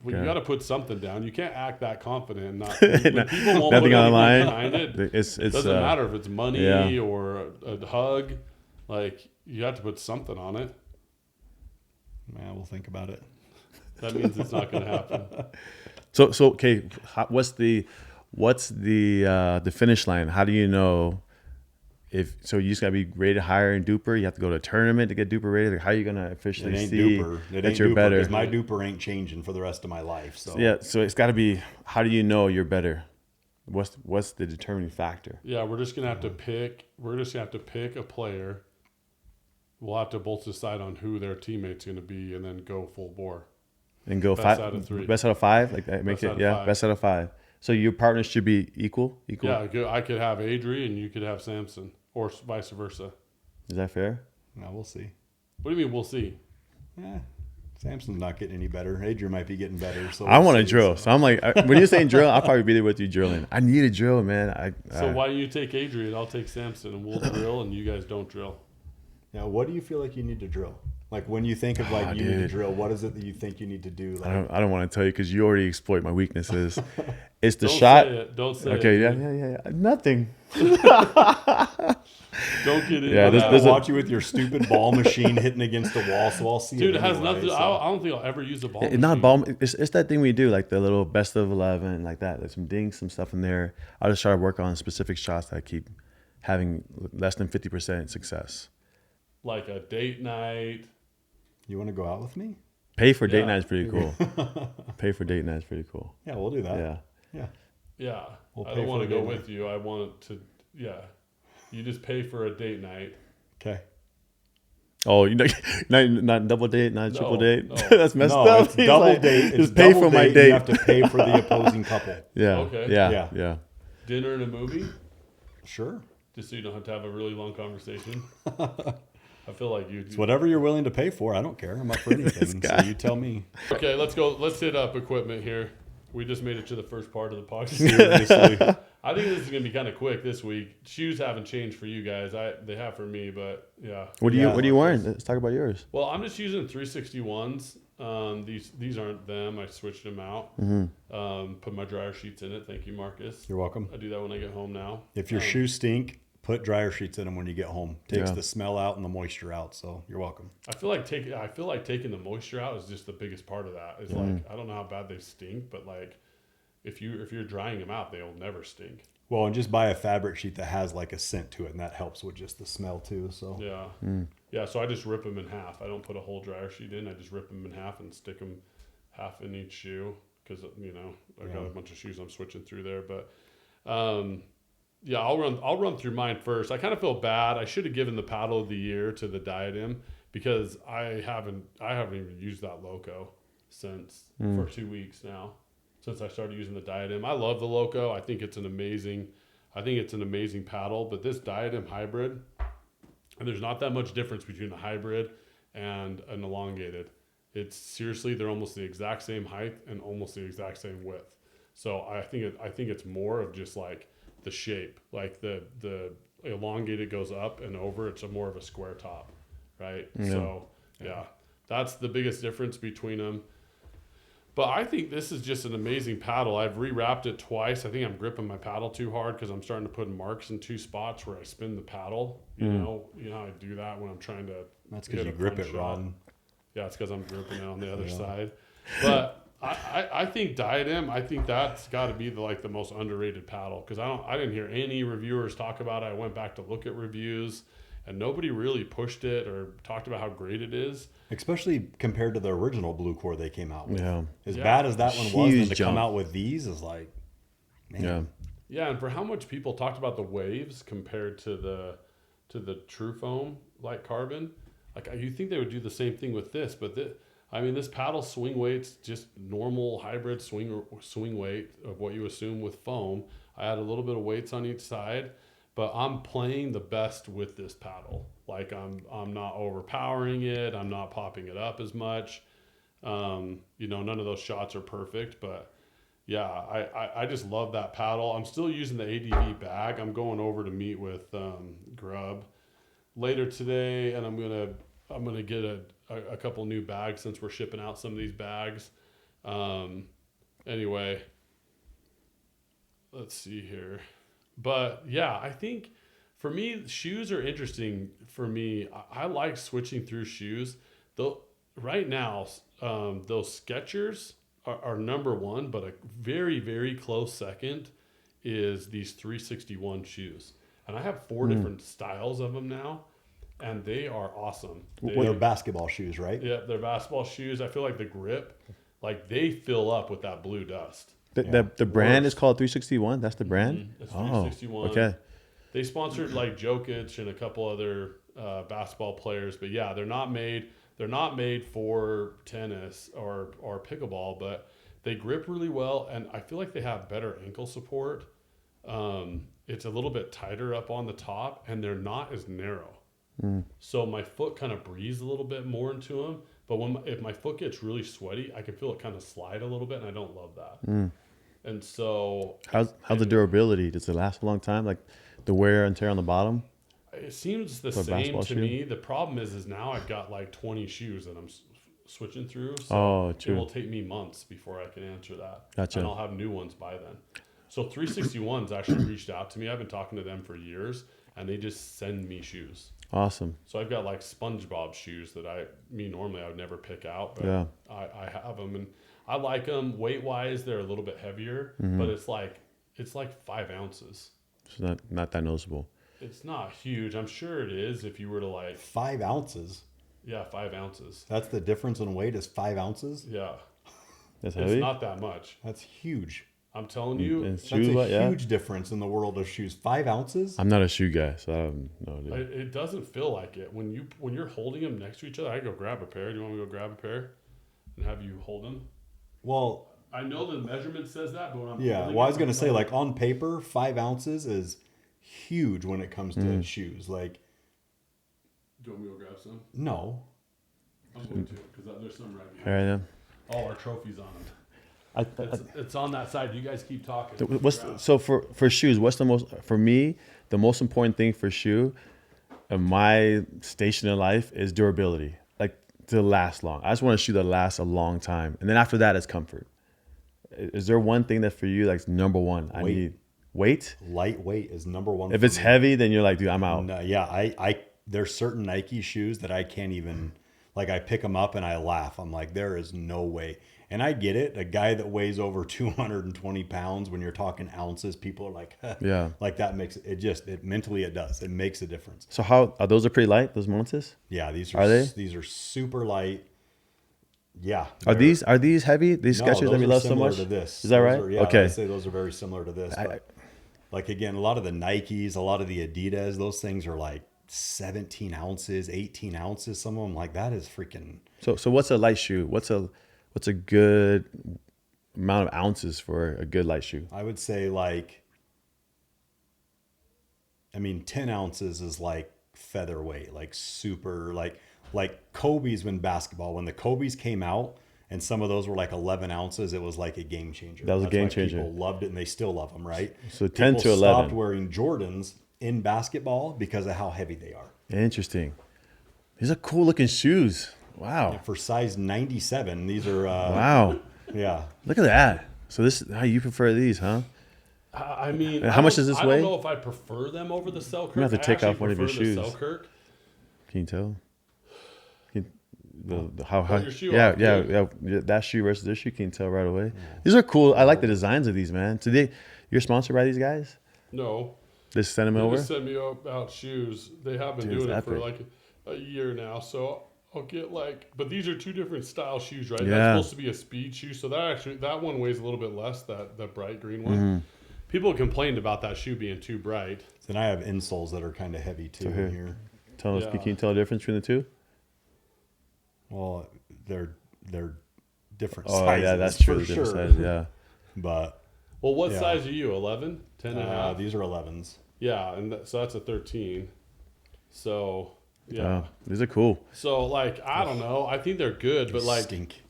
Well, you got to put something down. You can't act that confident and not. When people won't nothing put on the line. Behind it. It doesn't matter if it's money or a hug. Like you have to put something on it. Man, we'll think about it. That means it's not going to happen. So okay, what's the finish line? How do you know if you just gotta be rated higher in duper? You have to go to a tournament to get duper rated. Or how are you gonna officially see that you're better? Because my duper ain't changing for the rest of my life. So so it's got to be. How do you know you're better? What's the determining factor? Yeah, we're just gonna have to pick. We're just gonna have to pick a player. We'll have to both decide on who their teammate's going to be, and then go full bore. And go best out of 3. Best out of 5, like that makes it. Yeah, best out of 5. So your partners should be equal. Yeah, I could have Adri, and you could have Samson, or vice versa. Is that fair? No, we'll see. What do you mean we'll see? Samson's not getting any better. Adrian might be getting better. So I want to drill. So I'm like, when you're saying drill, I'll probably be there with you drilling. I need a drill, man. So why don't you take Adri and I'll take Samson, and we'll drill, and you guys don't drill. Now, what do you feel like you need to drill? Like when you think of you need to drill, what is it that you think you need to do? Like, I don't want to tell you because you already exploit my weaknesses. It's the don't shot. Say it. Don't say okay, it. Yeah. Nothing. Don't get in. I'll watch you with your stupid ball machine hitting against the wall, so I'll see Dude, it has anyway, nothing. so. I don't think I'll ever use a ball machine. Not ball. It's that thing we do, like the little best of 11, like that. There's some dings, some stuff in there. I'll just try to work on specific shots that I keep having less than 50% success. Like a date night. You want to go out with me? Pay for date night is pretty cool. Pay for date night is pretty cool. Yeah, we'll do that. Yeah. We'll I don't want to go with you. I want to. Yeah. You just pay for a date night. Okay. Oh, you not double date, not triple date. No. That's messed up. It's double date. Just pay for my date. You have to pay for the opposing couple. Yeah. Okay. Yeah. Dinner and a movie. Sure. Just so you don't have to have a really long conversation. I feel like you. It's whatever you're willing to pay for. I don't care. I'm up for anything. So you tell me. Okay, let's go. Let's hit up equipment here. We just made it to the first part of the podcast. Seriously. I think this is gonna be kind of quick this week. Shoes haven't changed for you guys. They have for me, but yeah. What are you wearing? Let's talk about yours. Well, I'm just using 361s. These aren't them. I switched them out. Put my dryer sheets in it. Thank you, Marcus. You're welcome. I do that when I get home now. If your shoes stink, put dryer sheets in them when you get home. Takes the smell out and the moisture out. So you're welcome. I feel like taking the moisture out is just the biggest part of that. It's like I don't know how bad they stink, but like if you're drying them out, they'll never stink. Well, and just buy a fabric sheet that has like a scent to it, and that helps with just the smell too. So Yeah. Yeah, so I just rip them in half. I don't put a whole dryer sheet in. I just rip them in half and stick them half in each shoe because, you know, I got a bunch of shoes I'm switching through there. But, yeah, I'll run through mine first. I kind of feel bad. I should have given the paddle of the year to the Diadem because I haven't even used that Loco since for 2 weeks now. Since I started using the Diadem. I love the Loco. I think it's an amazing paddle, but this Diadem hybrid, and there's not that much difference between a hybrid and an elongated. It's seriously, they're almost the exact same height and almost the exact same width. So I think it's more of just like the shape, like the elongated goes up and over. It's more of a square top, right? Yeah. So yeah, that's the biggest difference between them. But I think this is just an amazing paddle. I've rewrapped it twice. I think I'm gripping my paddle too hard because I'm starting to put marks in 2 spots where I spin the paddle. You know how I do that when I'm trying to. That's because you grip it wrong. Yeah, it's because I'm gripping it on the other side. But I think Diadem. I think that's got to be the most underrated paddle because I didn't hear any reviewers talk about it. I went back to look at reviews. And nobody really pushed it or talked about how great it is. Especially compared to the original Blue Core they came out with. Yeah. As bad as that one was, Huge then to jump. come out with these is like, man. Yeah. Yeah, and for how much people talked about the waves compared to the True Foam like carbon, like you think they would do the same thing with this, but this paddle swing weight's just normal hybrid swing weight of what you assume with foam. I add a little bit of weights on each side. But I'm playing the best with this paddle. Like I'm not overpowering it. I'm not popping it up as much. None of those shots are perfect, but yeah, I just love that paddle. I'm still using the ADV bag. I'm going over to meet with Grub later today, and I'm gonna get a couple new bags since we're shipping out some of these bags. Anyway, let's see here. But yeah, I think for me, shoes are interesting for me. I like switching through shoes. Though right now, those Skechers are number one, but a very, very close second is these 361 shoes. And I have 4 different styles of them now, and they are awesome. They're basketball shoes, right? Yeah, they're basketball shoes. I feel like the grip, like they fill up with that blue dust. The brand is called 361. That's the brand. It's 361. Okay. They sponsored like Jokic and a couple other basketball players, but yeah, they're not made for tennis or pickleball, but they grip really well, and I feel like they have better ankle support. It's a little bit tighter up on the top, and they're not as narrow. So my foot kind of breathes a little bit more into them. But if my foot gets really sweaty, I can feel it kind of slide a little bit, and I don't love that. And so, how's the durability? Does it last a long time? Like the wear and tear on the bottom? it seems the same to me. The problem is now I've got like 20 shoes that I'm switching through. So it will take me months before I can answer that. Gotcha. And I'll have new ones by then. So 361's actually reached out to me. I've been talking to them for years, and they just send me shoes. Awesome. So I've got like SpongeBob shoes that normally I would never pick out, but I have them, and I like them. Weight wise, they're a little bit heavier, but it's like 5 ounces. It's not that noticeable. It's not huge. I'm sure it is if you were to like 5 ounces. Yeah, 5 ounces. That's the difference in weight is 5 ounces. Yeah, That's heavy. it's not that much. That's huge. I'm telling you, And That's shoe, a huge difference in the world of shoes. 5 ounces. I'm not a shoe guy, so I have no idea. it doesn't feel like it when you're holding them next to each other. I go grab a pair. Do you want me to go grab a pair and have you hold them? Well, I know the measurement says that, but when I'm well, I was gonna say like on paper, 5 ounces is huge when it comes to shoes. Like, do you want me to go grab some? no, I'm going to because there's some right All here. right, then. All our trophies on them. It's on that side. You guys keep talking. So for shoes, what's the most important thing for shoe in my station in life is durability, like to last long. I just want a shoe that lasts a long time, and then after that is comfort. Is there one thing that for you like number one? I need weight. lightweight is number one. If for it's me. heavy, then you're like, dude, I'm out. No, yeah, I there's certain Nike shoes that I can't even Like I pick them up and I laugh. I'm like, there is no way. And I get it. A guy that weighs over 220 pounds, when you're talking ounces, people are like, huh. Yeah. Like that makes it mentally it does. It makes a difference. So how are those? Are pretty light, those Montes? Yeah, Are they? These are super light. Yeah. Are these heavy? These sketches that we love so much. To this. Is that Those right? Are, yeah, okay. I'd say those are very similar to this. But like again, a lot of the Nikes, a lot of the Adidas, those things are like 17 ounces, 18 ounces. Some of them like that is freaking. So what's a light shoe? What's a good amount of ounces for a good light shoe? I would say 10 ounces is like featherweight, like super, like Kobe's when the Kobe's came out and some of those were like 11 ounces, it was like a game changer. That was a game changer. People loved it and they still love them, right? So 10 to 11. People stopped wearing Jordans in basketball because of how heavy they are. Interesting. These are cool looking shoes. Wow. And for size 97, these are wow. Yeah. Look at that. So this how you prefer these, huh? I mean, how much does this weigh? I don't know if I prefer them over the Selkirk. You have to take off one of your prefer the shoes. Selkirk. Can you tell? How Pull your shoe yeah, off, yeah, that shoe versus this shoe, can you tell right away? These are cool. I like the designs of these, man. Today, you're sponsored by these guys? No. They send them They over? just send me out shoes. They have been doing it for like a year now. So I'll get but these are two different style shoes, right? Yeah. That's supposed to be a speed shoe. So that one weighs a little bit less, that bright green one. Mm-hmm. People complained about that shoe being too bright. Then I have insoles that are kind of heavy too here. Tell us, can you tell the difference between the two? Well, they're different Oh, sizes. yeah, that's true. For Different sure. sizes, yeah. But Well, what size are you? 11? 10 and a half? these are 11s. Yeah, and so that's a 13. So, yeah. Wow. These are cool. So, I don't know. I think they're good, but Stink.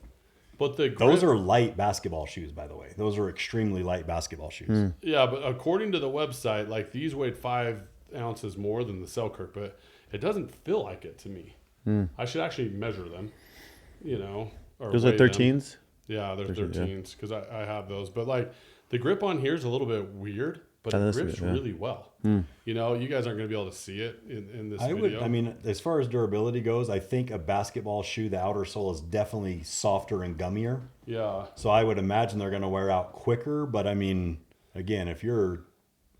but the grip, Those are light basketball shoes, by the way. Those are extremely light basketball shoes. yeah, but according to the website, these weighed 5 ounces more than the Selkirk, but it doesn't feel like it to me. I should actually measure them, or Those are weigh them. 13s? Yeah, they're 13s, yeah. 13s because I have those. But the grip on here is a little bit weird, but it grips really well. You guys aren't going to be able to see it in this video. I mean, as far as durability goes, I think a basketball shoe, the outer sole is definitely softer and gummier. Yeah. So I would imagine they're going to wear out quicker. But I mean, again, if you're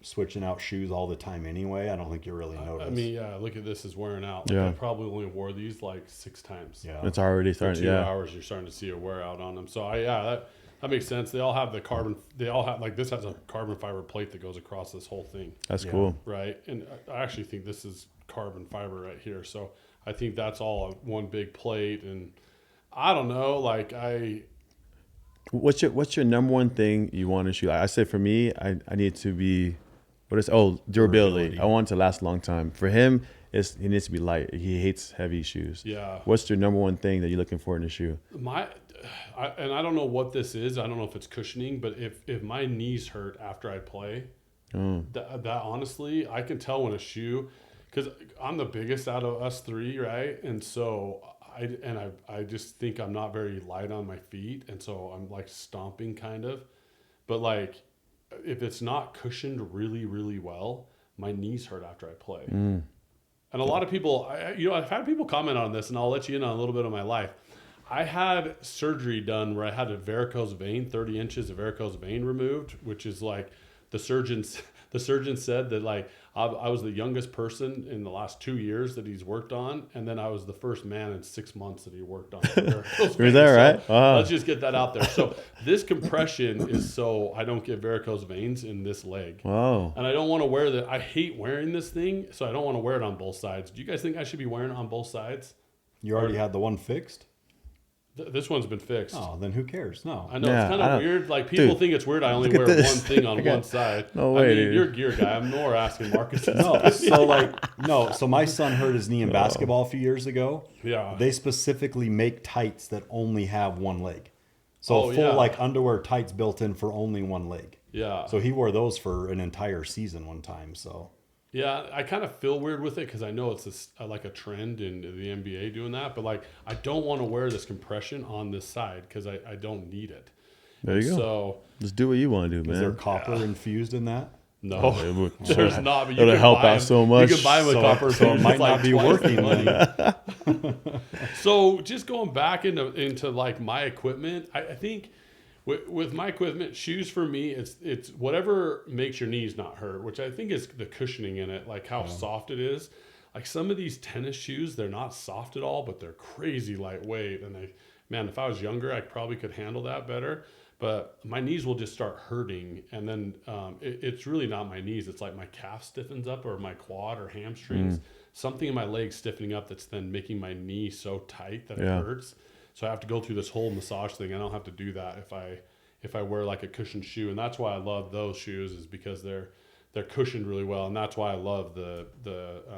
switching out shoes all the time anyway, I don't think you really notice. I mean, yeah, look at this is wearing out. Yeah. I probably only wore these 6 times. Yeah. It's already starting, For 2 hours, you're starting to see a wear out on them. So that makes sense. They all have the carbon. They all have this has a carbon fiber plate that goes across this whole thing. That's cool. Right, and I actually think this is carbon fiber right here. So I think that's all one big plate. And I don't know, What's your number one thing you want in a shoe? I said for me, I need to be durability. I want it to last a long time. For him, he needs to be light. He hates heavy shoes. Yeah. What's your number one thing that you're looking for in a shoe? And I don't know what this is. I don't know if it's cushioning, but if my knees hurt after I play, that honestly, I can tell when a shoe, because I'm the biggest out of us three, right? And so I just think I'm not very light on my feet, and so I'm stomping kind of, but if it's not cushioned really, really well, my knees hurt after I play. And a lot of people, I've had people comment on this, and I'll let you in on a little bit of my life. I had surgery done where I had a varicose vein, 30 inches of varicose vein removed, which is the surgeon said that I was the youngest person in the last 2 years that he's worked on, and then I was the first man in 6 months that he worked on. Is that right? Wow. Let's just get that out there. So this compression is so I don't get varicose veins in this leg. Wow. And I don't want to wear I hate wearing this thing, so I don't want to wear it on both sides. Do you guys think I should be wearing it on both sides? You already had the one fixed? This one's been fixed. Oh, then who cares? No. I know, it's kind of weird. People think it's weird I only wear one thing on one side. No way, dude. You're a gear guy. I'm more asking Marcus. So my son hurt his knee in basketball a few years ago. Yeah. They specifically make tights that only have one leg. So full underwear tights built in for only one leg. Yeah. So he wore those for an entire season one time. So yeah, I kind of feel weird with it because I know it's a trend in the NBA doing that, but I don't want to wear this compression on this side because I don't need it. There you go. So just do what you want to do, man. is there copper infused in that? No, It would- there's not. But you it'll can help buy out them. so much. You can buy them with copper. So it might not be working money. then. So just going back into like my equipment, I think with my equipment, shoes for me, it's whatever makes your knees not hurt, which I think is the cushioning in it, like how soft it is. Like some of these tennis shoes, they're not soft at all, but they're crazy lightweight. And man, if I was younger, I probably could handle that better. But my knees will just start hurting, and then it's really not my knees. It's like my calf stiffens up, or my quad or hamstrings. Something in my leg stiffening up that's then making my knee so tight that it hurts. So I have to go through this whole massage thing. I don't have to do that if I wear like a cushioned shoe, and that's why I love those shoes, is because they're cushioned really well, and that's why I love the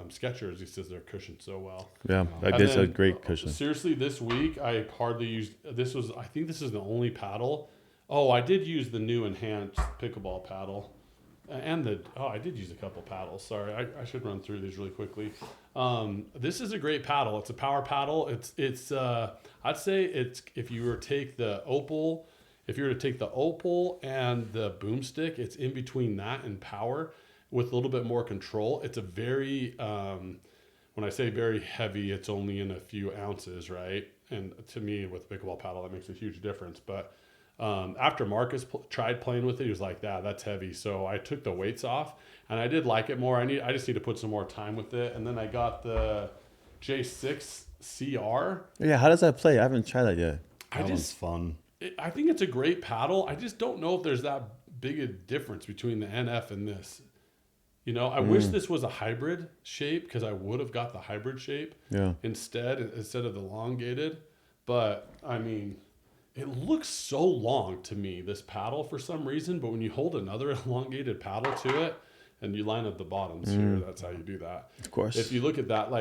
Skechers. He says they're cushioned so well. Yeah, that is a great cushion. Seriously, this week I hardly used. I think this is the only paddle. Oh, I did use the new enhanced pickleball paddle, and I did use a couple paddles. Sorry, I should run through these really quickly. This is a great paddle. It's a power paddle. It's I'd say it's if you were to take the Opal and the Boomstick, it's in between that and power with a little bit more control. It's a very when I say very heavy, it's only in a few ounces, right? And to me, with a pickleball paddle, that makes a huge difference. But after Marcus tried playing with it, he was like, that's heavy. So I took the weights off, and I did like it more. I just need to put some more time with it. And then I got the J6 CR. Yeah, how does that play? I haven't tried that yet. That one's fun. I think it's a great paddle. I just don't know if there's that big a difference between the NF and this. I wish this was a hybrid shape, because I would have got the hybrid shape instead of the elongated. But I mean, it looks so long to me, this paddle, for some reason. But when you hold another elongated paddle to it and you line up the bottoms here, that's how you do that. Of course. If you look at that,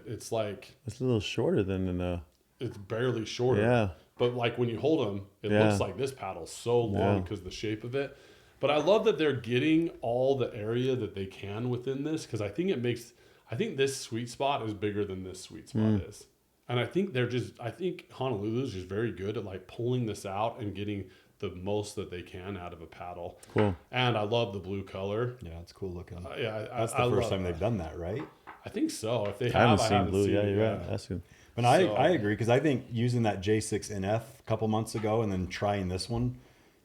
it's like It's a little shorter than the. it's barely shorter. Yeah. But like when you hold them, it looks like this paddle's so long because of the shape of it. But I love that they're getting all the area that they can within this, because I think this sweet spot is bigger than this sweet spot is. And I think Honolulu is just very good at like pulling this out and getting the most that they can out of a paddle. Cool. And I love the blue color. Yeah, it's cool looking. That's the first time they've done that, right? I think so. If they I have, haven't seen blue. Yeah, you're right. That's good. But I agree, because I think using that J6 NF a couple months ago and then trying this one,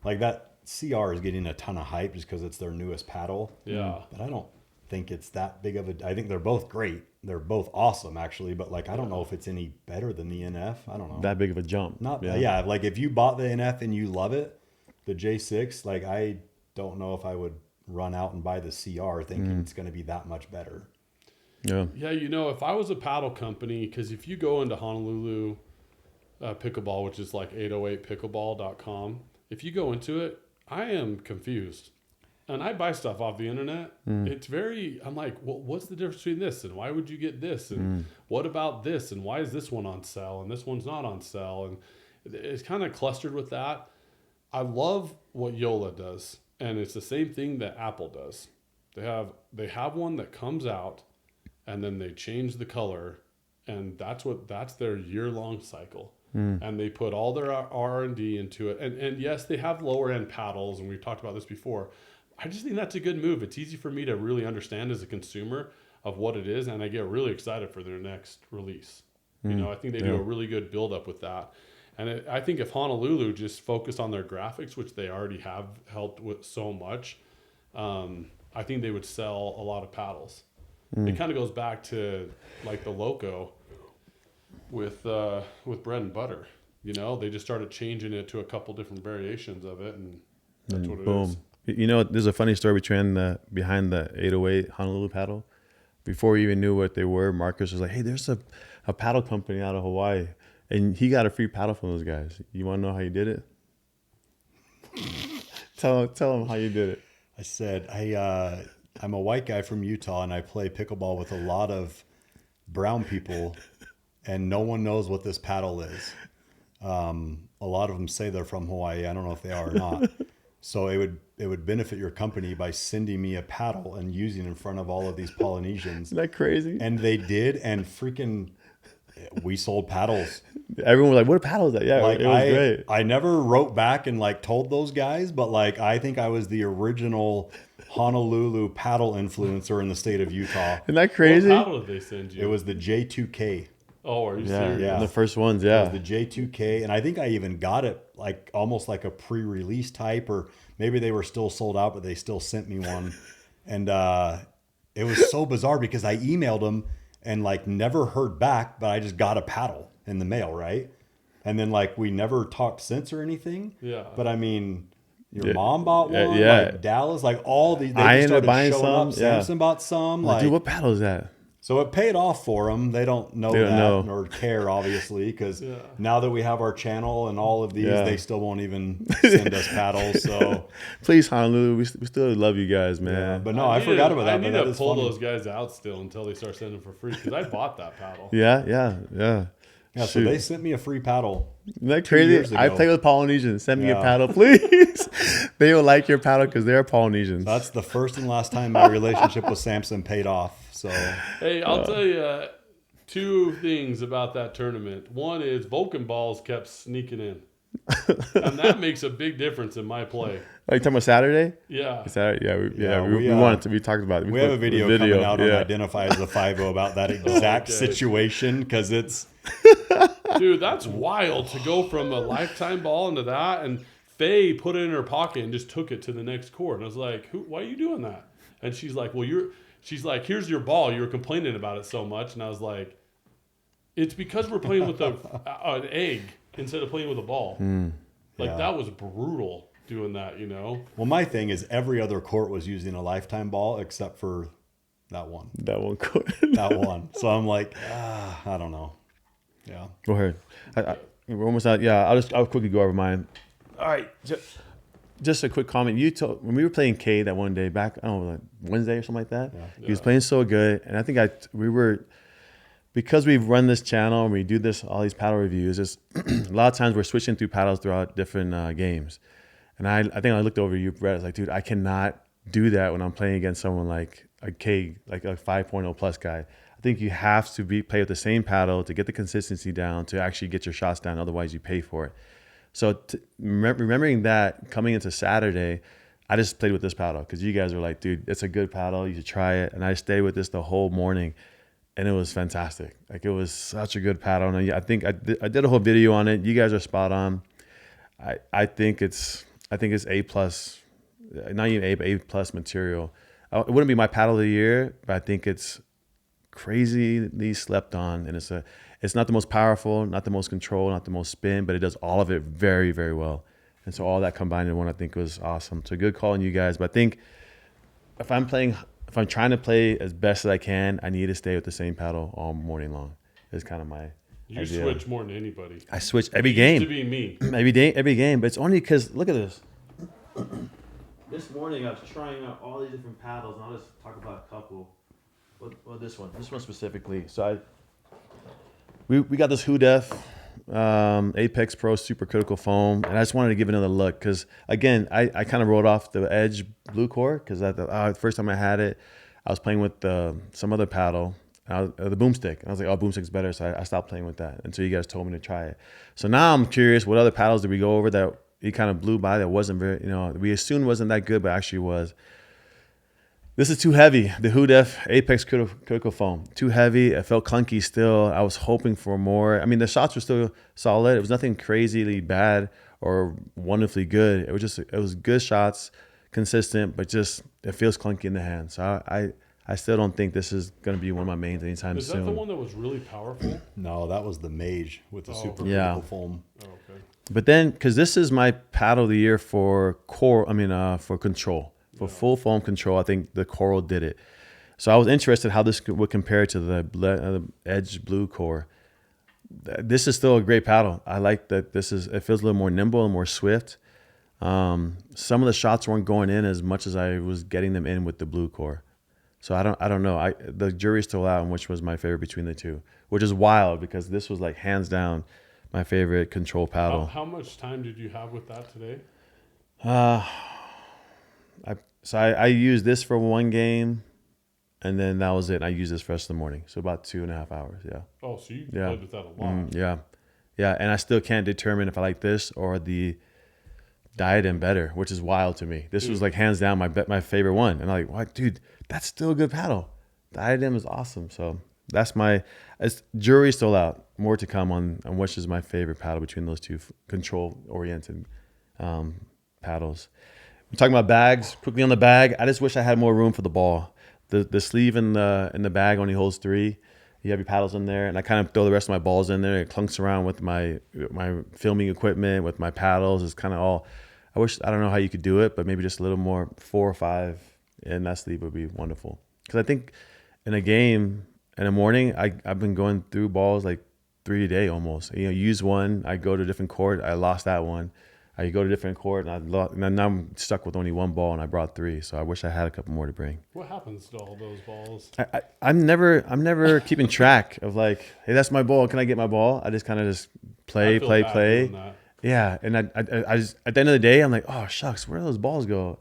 like that CR is getting a ton of hype just because it's their newest paddle. Yeah. But I don't think it's that big of a. I think they're both great. They're both awesome, actually. But like, I don't know if it's any better than the NF. I don't know. That big of a jump. Like if you bought the NF and you love it, the J6, like I don't know if I would run out and buy the CR thinking it's going to be that much better. Yeah. Yeah, if I was a paddle company, because if you go into Honolulu Pickleball, which is like 808pickleball.com, if you go into it, I am confused. And I buy stuff off the internet. It's I'm like, well, what's the difference between this? And why would you get this? And what about this? And why is this one on sale? And this one's not on sale? And it's kind of clustered with that. I love what Yola does. And it's the same thing that Apple does. They have one that comes out, and then they change the color, and that's their year-long cycle. And they put all their R&D into it. And yes, they have lower-end paddles, and we've talked about this before. I just think that's a good move. It's easy for me to really understand as a consumer of what it is, and I get really excited for their next release. I think they do a really good build-up with that. And I think if Honolulu just focused on their graphics, which they already have helped with so much, I think they would sell a lot of paddles. It kind of goes back to like the Loco with bread and butter. They just started changing it to a couple different variations of it, and that's what it is. There's a funny story behind the 808 Honolulu paddle. Before we even knew what they were, Marcus was like, "Hey, there's a paddle company out of Hawaii, and he got a free paddle from those guys. You want to know how you did it? Tell him how you did it." I said, I'm a white guy from Utah, and I play pickleball with a lot of brown people, and no one knows what this paddle is. A lot of them say they're from Hawaii. I don't know if they are or not. So it would benefit your company by sending me a paddle and using in front of all of these Polynesians. Isn't that crazy? And they did, and freaking we sold paddles. Everyone was like, "What paddle is that?" Yeah, Like it was great. I never wrote back and like told those guys, but like I think I was the original Honolulu paddle influencer in the state of Utah. Isn't that crazy? What paddle did they send you? It was the J2K. Oh, are you Yeah, serious? Yeah. the first ones. It Yeah, was the J2K, and I think I even got it like almost like a pre-release type, or maybe they were still sold out, but they still sent me one. And it was so bizarre because I emailed them and like never heard back, but I just got a paddle in the mail, right? And then like we never talked since or anything. Yeah. But I mean, your Yeah. mom bought one, Yeah. like Dallas, like all these. They I just ended up started buying showing some, up. yeah. Samson bought some. like, Like, dude, what paddle is that? so it paid off for them. They don't know They don't that know. or care, obviously, because Yeah. now that we have our channel and all of these, Yeah. they still won't even send us paddles. So, Please, Honolulu, we still love you guys, man. but no, I forgot about that. I But need that to is pull funny. those guys out still until they start sending for free because I bought that paddle. Yeah. Yeah, so Shoot. they sent me a free paddle. Isn't that 2 years crazy? I ago. play with Polynesians. Send me a Yeah. paddle, please. They will like your paddle because they're Polynesians. That's the first and last time my relationship with Samson paid off. So, Hey, I'll tell you two things about that tournament. One is Vulcan balls kept sneaking in, and that makes a big difference in my play. Are you talking about Saturday? Yeah. Saturday, Yeah, we we, wanted to. We talked about it. we have a put video, the coming out on yeah. Identify as a 5-0 about that exact Okay. situation because it's. Dude, that's wild to go from a lifetime ball into that. And Faye put it in her pocket and just took it to the next court. And I was like, why are you doing that? And she's like, she's like, here's your ball. You were complaining about it so much. And I was like, it's because we're playing with an egg instead of playing with a ball. Like, Yeah. that was brutal doing that, you know? Well, my thing is every other court was using a lifetime ball except for that one. That one court. That one. So I'm like, I don't know. Yeah. Go ahead. We're almost out. Yeah, I'll quickly go over mine. All right. Just a quick comment. You told when we were playing K that one day back, I don't know, like Wednesday or something like that. Yeah. He was playing so good, and I think we were because we've run this channel and we do all these paddle reviews. Just a lot of times we're switching through paddles throughout different games, and I think I looked over you, Brett. I was like, dude, I cannot do that when I'm playing against someone like a K, like a 5.0 plus guy. I think you have to play with the same paddle to get the consistency down, to actually get your shots down. Otherwise, you pay for it. So remembering that coming into Saturday, I just played with this paddle because you guys were like, dude, it's a good paddle. You should try it. And I stayed with this the whole morning, and it was fantastic. Like, it was such a good paddle. And I think I did a whole video on it. You guys are spot on. I think it's A plus, not even A plus material. It wouldn't be my paddle of the year, but I think it's crazily slept on, and it's not the most powerful, not the most control, not the most spin, but it does all of it very, very well. And so all that combined in one, I think, was awesome. So good call on you guys. But I think if I'm trying to play as best as I can, I need to stay with the same paddle all morning long. Is kind of my You idea. switch more than anybody. I switch every Used game. to be me. Every game, but it's only because look at this. This morning I was trying out all these different paddles, and I'll just talk about a couple. Well, this one specifically. So we got this Def Apex Pro Super Critical Foam, and I just wanted to give it another look because again, I kind of wrote off the Edge Blue Core because the first time I had it, I was playing with some other paddle. The Boomstick. And I was like, oh, Boomstick's better, so I stopped playing with that until you guys told me to try it. So now I'm curious, what other paddles did we go over that he kind of blew by that wasn't very, we assumed wasn't that good, but actually was. This is too heavy. The Def Apex Critical Foam. Too heavy. It felt clunky still. I was hoping for more. I mean, the shots were still solid. It was nothing crazily bad or wonderfully good. It was good shots, consistent, but just it feels clunky in the hand. So I still don't think this is going to be one of my mains anytime Is soon. that the one that was really powerful? No, that was the Mage with the super Yeah. critical foam. Oh, okay. But then, because this is my paddle of the year for for control, for full foam control, I think the Coral did it. So I was interested how this would compare to the Edge Blue Core. This is still a great paddle. I like that it feels a little more nimble and more swift. Some of the shots weren't going in as much as I was getting them in with the Blue Core. So I don't know. The jury's still out on which was my favorite between the two, which is wild because this was like hands down my favorite control paddle. How much time did you have with that today? I used this for one game, and then that was it. And I used this for the rest of the morning, so about 2.5 hours. Yeah. Oh, so you Yeah. played with that a lot. Yeah. Yeah, and I still can't determine if I like this or the Diadem better, which is wild to me. This was like hands down my favorite one, and I'm like, what, dude? That's still a good paddle. Diadem is awesome. So that's jury's still out. More to come on which is my favorite paddle between those two control oriented paddles. I'm talking about bags. Quickly on the bag, I just wish I had more room for the ball. The sleeve in the bag only holds 3. You have your paddles in there, and I kind of throw the rest of my balls in there. It clunks around with my filming equipment, with my paddles. It's kind of all. I don't know how you could do it, but maybe just a little more 4 or 5 in that sleeve would be wonderful. Because I think in a game in the morning, I've been going through balls like 3 a day almost. Use one, I go to a different court, I lost that one. I go to a different court, and now I'm stuck with only 1 ball, and I brought 3. So I wish I had a couple more to bring. What happens to all those balls? I'm never keeping track of like, hey, that's my ball. Can I get my ball? I just kind of just play. Yeah, and I just at the end of the day, I'm like, oh shucks, where do those balls go?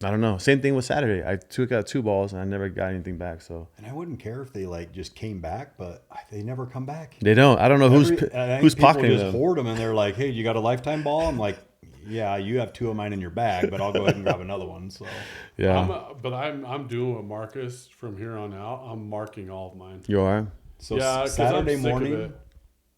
I don't know. Same thing with Saturday. I took out 2 balls and I never got anything back. So. And I wouldn't care if they like just came back, but they never come back. They don't. I don't know who's pocketing them. Just hoard them, and they're like, "Hey, you got a lifetime ball?" I'm like, "Yeah, you have 2 of mine in your bag, but I'll go ahead and grab another one." So. Yeah. I'm doing what Marcus from here on out. I'm marking all of mine. You are. So yeah, Saturday morning.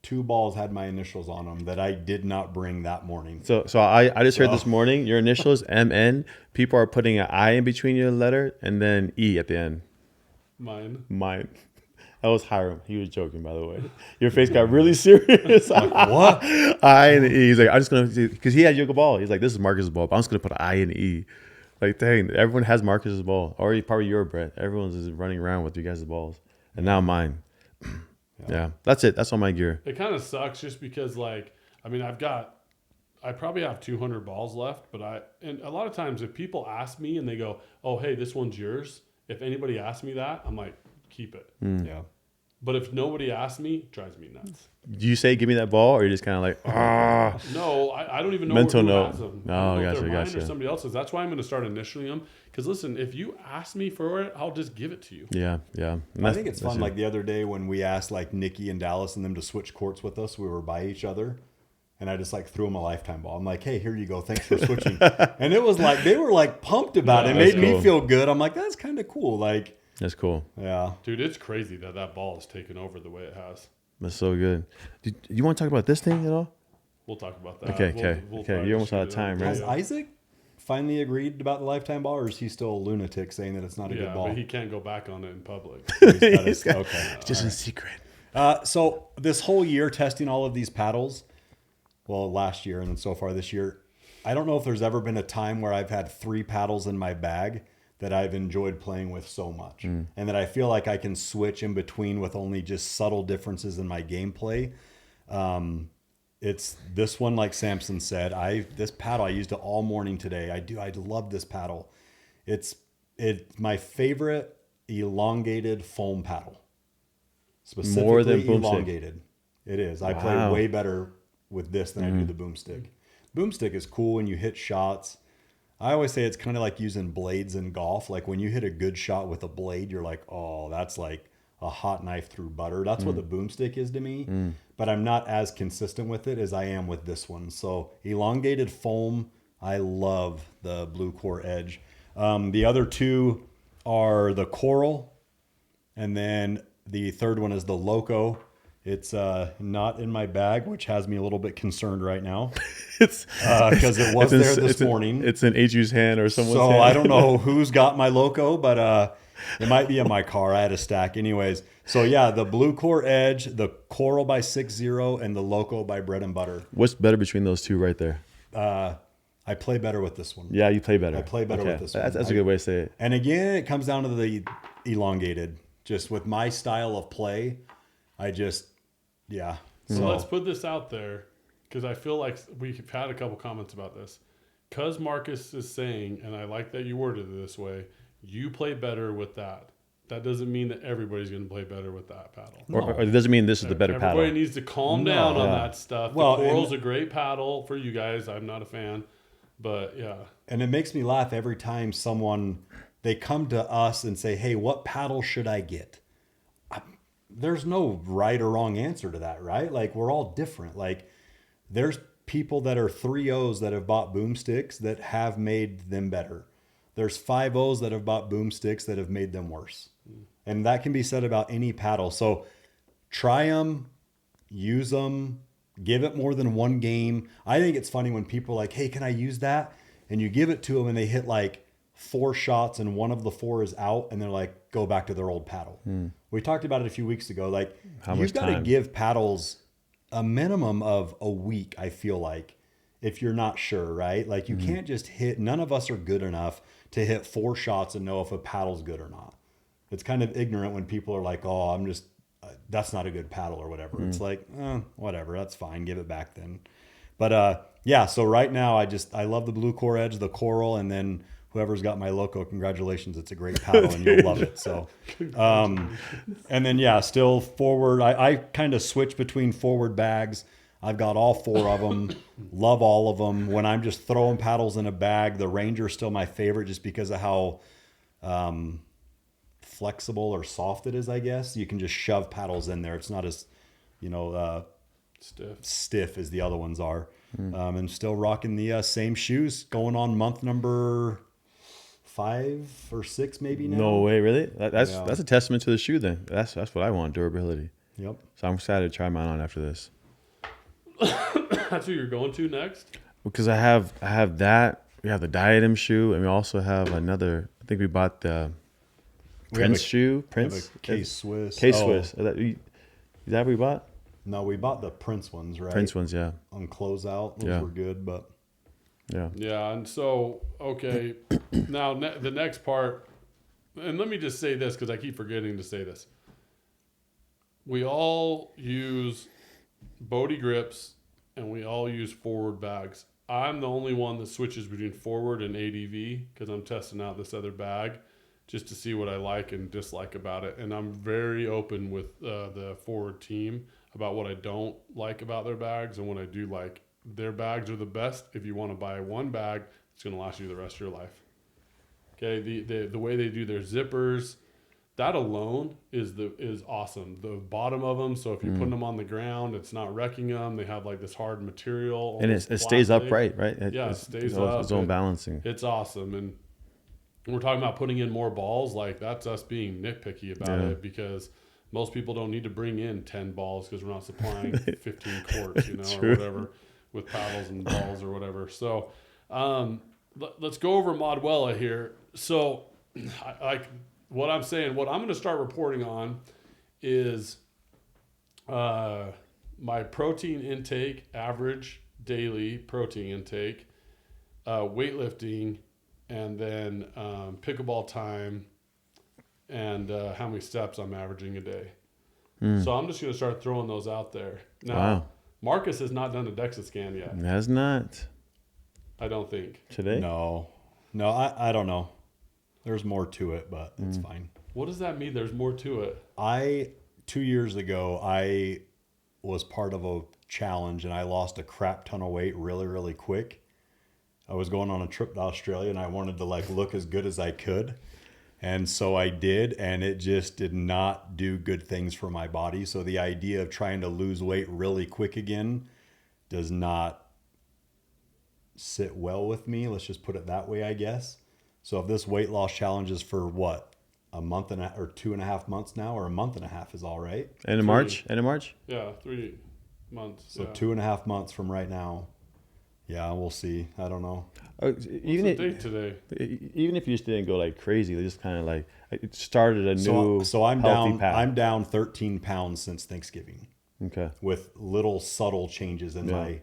2 balls had my initials on them that I did not bring that morning. So I just heard this morning your initials MN. People are putting an I in between your letter and then E at the end. Mine. That was Hiram. He was joking, by the way. Your face got really serious. Like, what? I and E. He's like, I'm just gonna, because he had your ball. He's like, this is Marcus's ball, but I'm just gonna put an I and E. Like, dang, everyone has Marcus's ball, or probably your Brett. Everyone's just running around with you guys' balls, and now mine. Yeah, that's it. That's all my gear. It kind of sucks just because, like, I mean, I probably have 200 balls left, and a lot of times if people ask me and they go, oh, hey, this one's yours. If anybody asks me that, I'm like, keep it. Yeah. But if nobody asks me, it drives me nuts. Do you say, give me that ball, or you're just kind of like, ah? No, I don't even know Mental who note. has them. Oh, I don't know if they're mine gotcha. or somebody else's. That's why I'm going to start initialing them. Because listen, if you ask me for it, I'll just give it to you. Yeah. I think it's fun. Like the other day when we asked like Nikki and Dallas and them to switch courts with us, we were by each other. And I just like threw them a lifetime ball. I'm like, hey, here you go. Thanks for switching. And it was like, they were like pumped about it. It made me feel good. I'm like, that's kind of cool. Like, that's cool. Yeah. Dude, it's crazy that ball has taken over the way it has. That's so good. Do you want to talk about this thing at all? We'll talk about that. Okay. You're almost out of time, right? Has Isaac finally agreed about the lifetime ball, or is he still a lunatic saying that it's not a good ball? But he can't go back on it in public. Just in secret. So this whole year testing all of these paddles, well, last year and then so far this year, I don't know if there's ever been a time where I've had 3 paddles in my bag that I've enjoyed playing with so much. And that I feel like I can switch in between with only just subtle differences in my gameplay. It's this one, like Samson said, this paddle, I used it all morning today. I love this paddle. It's my favorite elongated foam paddle. Specifically more than Boomstick. Elongated. It is. I play way better with this than I do the Boomstick. Boomstick is cool when you hit shots. I always say it's kind of like using blades in golf. Like when you hit a good shot with a blade, you're like, oh, that's like a hot knife through butter. That's what the Boomstick is to me. But I'm not as consistent with it as I am with this one. So elongated foam, I love the Blue Core Edge. The other 2 are the Coral, and then the third one is the Loco. It's not in my bag, which has me a little bit concerned right now. Because it was there this morning. It's in Adri's hand or someone's hand. So I don't know who's got my Loco, but it might be in my car. I had a stack. Anyways, so yeah, the Blue Core Edge, the Coral by 6-0, and the Loco by Bread and Butter. What's better between those 2 right there? I play better with this one. Yeah, you play better. I play better with this one. That's a good way to say it. And again, it comes down to the elongated. Just with my style of play, So let's put this out there, because I feel like we've had a couple comments about this. Because Marcus is saying, and I like that you worded it this way, you play better with that. That doesn't mean that everybody's going to play better with that paddle. No. Or it doesn't mean this is the better paddle. Everybody needs to calm down on that stuff. Well, the Coral's a great paddle for you guys. I'm not a fan, but yeah. And it makes me laugh every time someone they come to us and say, hey, what paddle should I get? There's no right or wrong answer to that, right? Like, we're all different. Like, there's people that are 3-0s that have bought Boomsticks that have made them better. There's 5-0s that have bought Boomsticks that have made them worse. And that can be said about any paddle. So try them, use them, give it more than one game. I think it's funny when people are like, hey, can I use that? And you give it to them and they hit like 4 shots and one of the 4 is out and they're like, go back to their old paddle. We talked about it a few weeks ago. Like, you've got to give paddles a minimum of a week, I feel like, if you're not sure, right? Like, you can't just hit, none of us are good enough to hit 4 shots and know if a paddle's good or not. It's kind of ignorant when people are like, oh, I'm just, that's not a good paddle or whatever. It's like, whatever, that's fine. Give it back then. But yeah, so right now I love the Blue Core Edge, the Coral, and then whoever's got my Loco, congratulations. It's a great paddle and you'll love it. So, and then, yeah, still Forwrd. I kind of switch between Forwrd bags. I've got all 4 of them. Love all of them. When I'm just throwing paddles in a bag, the Ranger's still my favorite just because of how flexible or soft it is, I guess. You can just shove paddles in there. It's not as, stiff as the other ones are. And still rocking the same shoes, going on month number 5 or 6 maybe now. No way, really? That's a testament to the shoe then. That's what I want, durability. Yep. So I'm excited to try mine on after this. That's who you're going to next? Because I have that. We have the Diadem shoe, and we also have another. I think we bought the Prince shoe. Prince K-Swiss. K-Swiss. Is that what we bought? No, we bought the Prince ones, right? Prince ones, yeah. On closeout. Those were good, but... Yeah. Yeah, and so, okay. Now, the next part, and let me just say this because I keep forgetting to say this. We all use Bodhi grips, and we all use Forwrd bags. I'm the only one that switches between Forwrd and ADV because I'm testing out this other bag just to see what I like and dislike about it. And I'm very open with the Forwrd team about what I don't like about their bags and what I do like. Their bags are the best if you want to buy one bag that's going to last you the rest of your life. Okay, the way they do their zippers, that alone is awesome. The bottom of them, so if you're putting them on the ground, it's not wrecking them. They have like this hard material. And it stays upright, right? It stays up. Its own balancing. It's awesome. And we're talking about putting in more balls. Like, that's us being nitpicky about it because most people don't need to bring in 10 balls because we're not supplying 15 courts, or whatever, with paddles and balls or whatever. So let's go over Modwella here. So what I'm going to start reporting on is my protein intake, average daily protein intake, weightlifting, and then pickleball time, and how many steps I'm averaging a day. So I'm just going to start throwing those out there. Now, Marcus has not done a DEXA scan yet. Has not. I don't think. Today? No, I don't know. There's more to it, but it's fine. What does that mean? There's more to it. 2 years ago, I was part of a challenge and I lost a crap ton of weight really, really quick. I was going on a trip to Australia and I wanted to look as good as I could. And so I did, and it just did not do good things for my body. So the idea of trying to lose weight really quick again does not sit well with me. Let's just put it that way, I guess. So if this weight loss challenge is for what, a month or 2.5 months now, or a month and a half is all right. End of March? Yeah, 3 months. So 2.5 months from right now. Yeah, we'll see. I don't know. Even the date today? Even if you just didn't go crazy, they just kind of it started a new so I'm healthy down. path. I'm down 13 pounds since Thanksgiving. Okay. With little subtle changes in my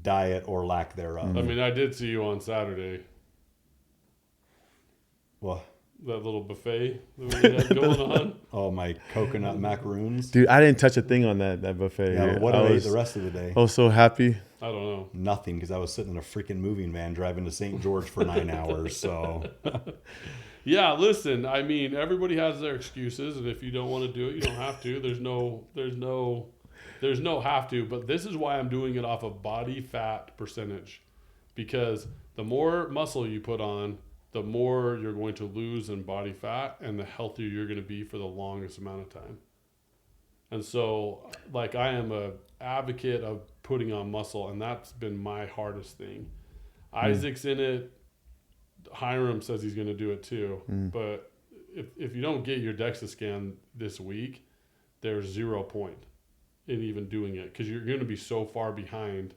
diet or lack thereof. I mean, I did see you on Saturday. What? That little buffet that we had going on. Oh, my coconut macaroons. Dude, I didn't touch a thing on that buffet. Yeah, but what did I eat the rest of the day? I was so happy. I don't know. Nothing, because I was sitting in a freaking moving van driving to St. George for 9 hours. So, yeah, listen. I mean, everybody has their excuses, and if you don't want to do it, you don't have to. There's no have to. But this is why I'm doing it off of body fat percentage, because the more muscle you put on, the more you're going to lose in body fat and the healthier you're going to be for the longest amount of time. And so, like, I am a advocate of putting on muscle, and that's been my hardest thing. Isaac's in it. Hiram says he's going to do it too. But if you don't get your DEXA scan this week, there's 0 point in even doing it, because you're going to be so far behind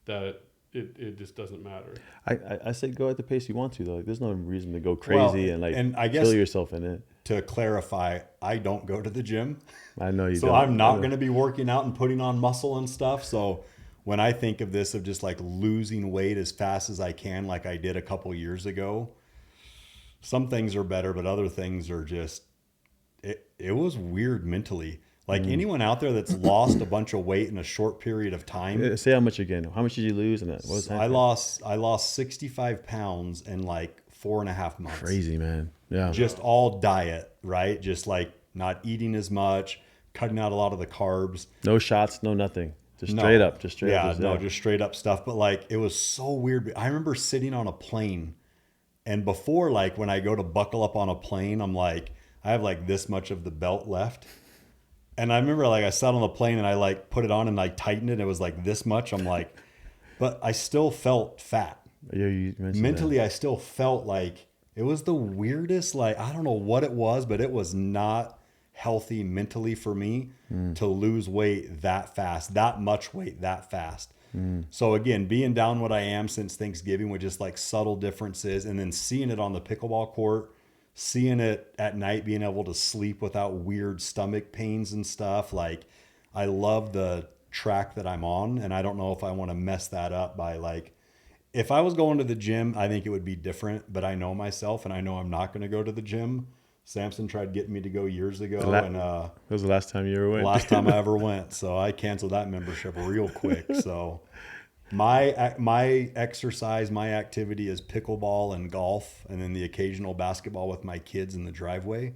that it just doesn't matter. I say go at the pace you want to, though. Like, there's no reason to go crazy and I guess kill yourself in it. To clarify, I don't go to the gym. I know you so don't. I'm not going to be working out and putting on muscle and stuff. So when I think of this, of just like losing weight as fast as I can, like I did a couple years ago, some things are better, but other things are just, it was weird mentally. Like anyone out there that's lost a bunch of weight in a short period of time. Say how much again. How much did you lose in that? What was that? I lost 65 pounds in like 4.5 months. Crazy, man. Yeah. Just all diet, right? Just like not eating as much, cutting out a lot of the carbs. No shots, no nothing. Just straight up. Just straight up. Just straight up stuff. But like, it was so weird. I remember sitting on a plane, and before, like when I go to buckle up on a plane, I'm like, I have like this much of the belt left. And I remember like I sat on the plane and I like put it on and I tightened it. It was like this much. I'm like, but I still felt fat. Yeah, you mentioned mentally, I still felt like it was the weirdest, like, I don't know what it was, but it was not healthy mentally for me to lose weight that fast, that much weight that fast. So again, being down what I am since Thanksgiving with just like subtle differences, and then seeing it on the pickleball court, seeing it at night, being able to sleep without weird stomach pains and stuff. Like, I love the track that I'm on, and I don't know if I want to mess that up by like, if I was going to the gym, I think it would be different, but I know myself and I know I'm not going to go to the gym. Samson tried getting me to go years ago. And that was the last time you ever went? Last time I ever went. So I canceled that membership real quick. So my exercise, my activity is pickleball and golf, and then the occasional basketball with my kids in the driveway.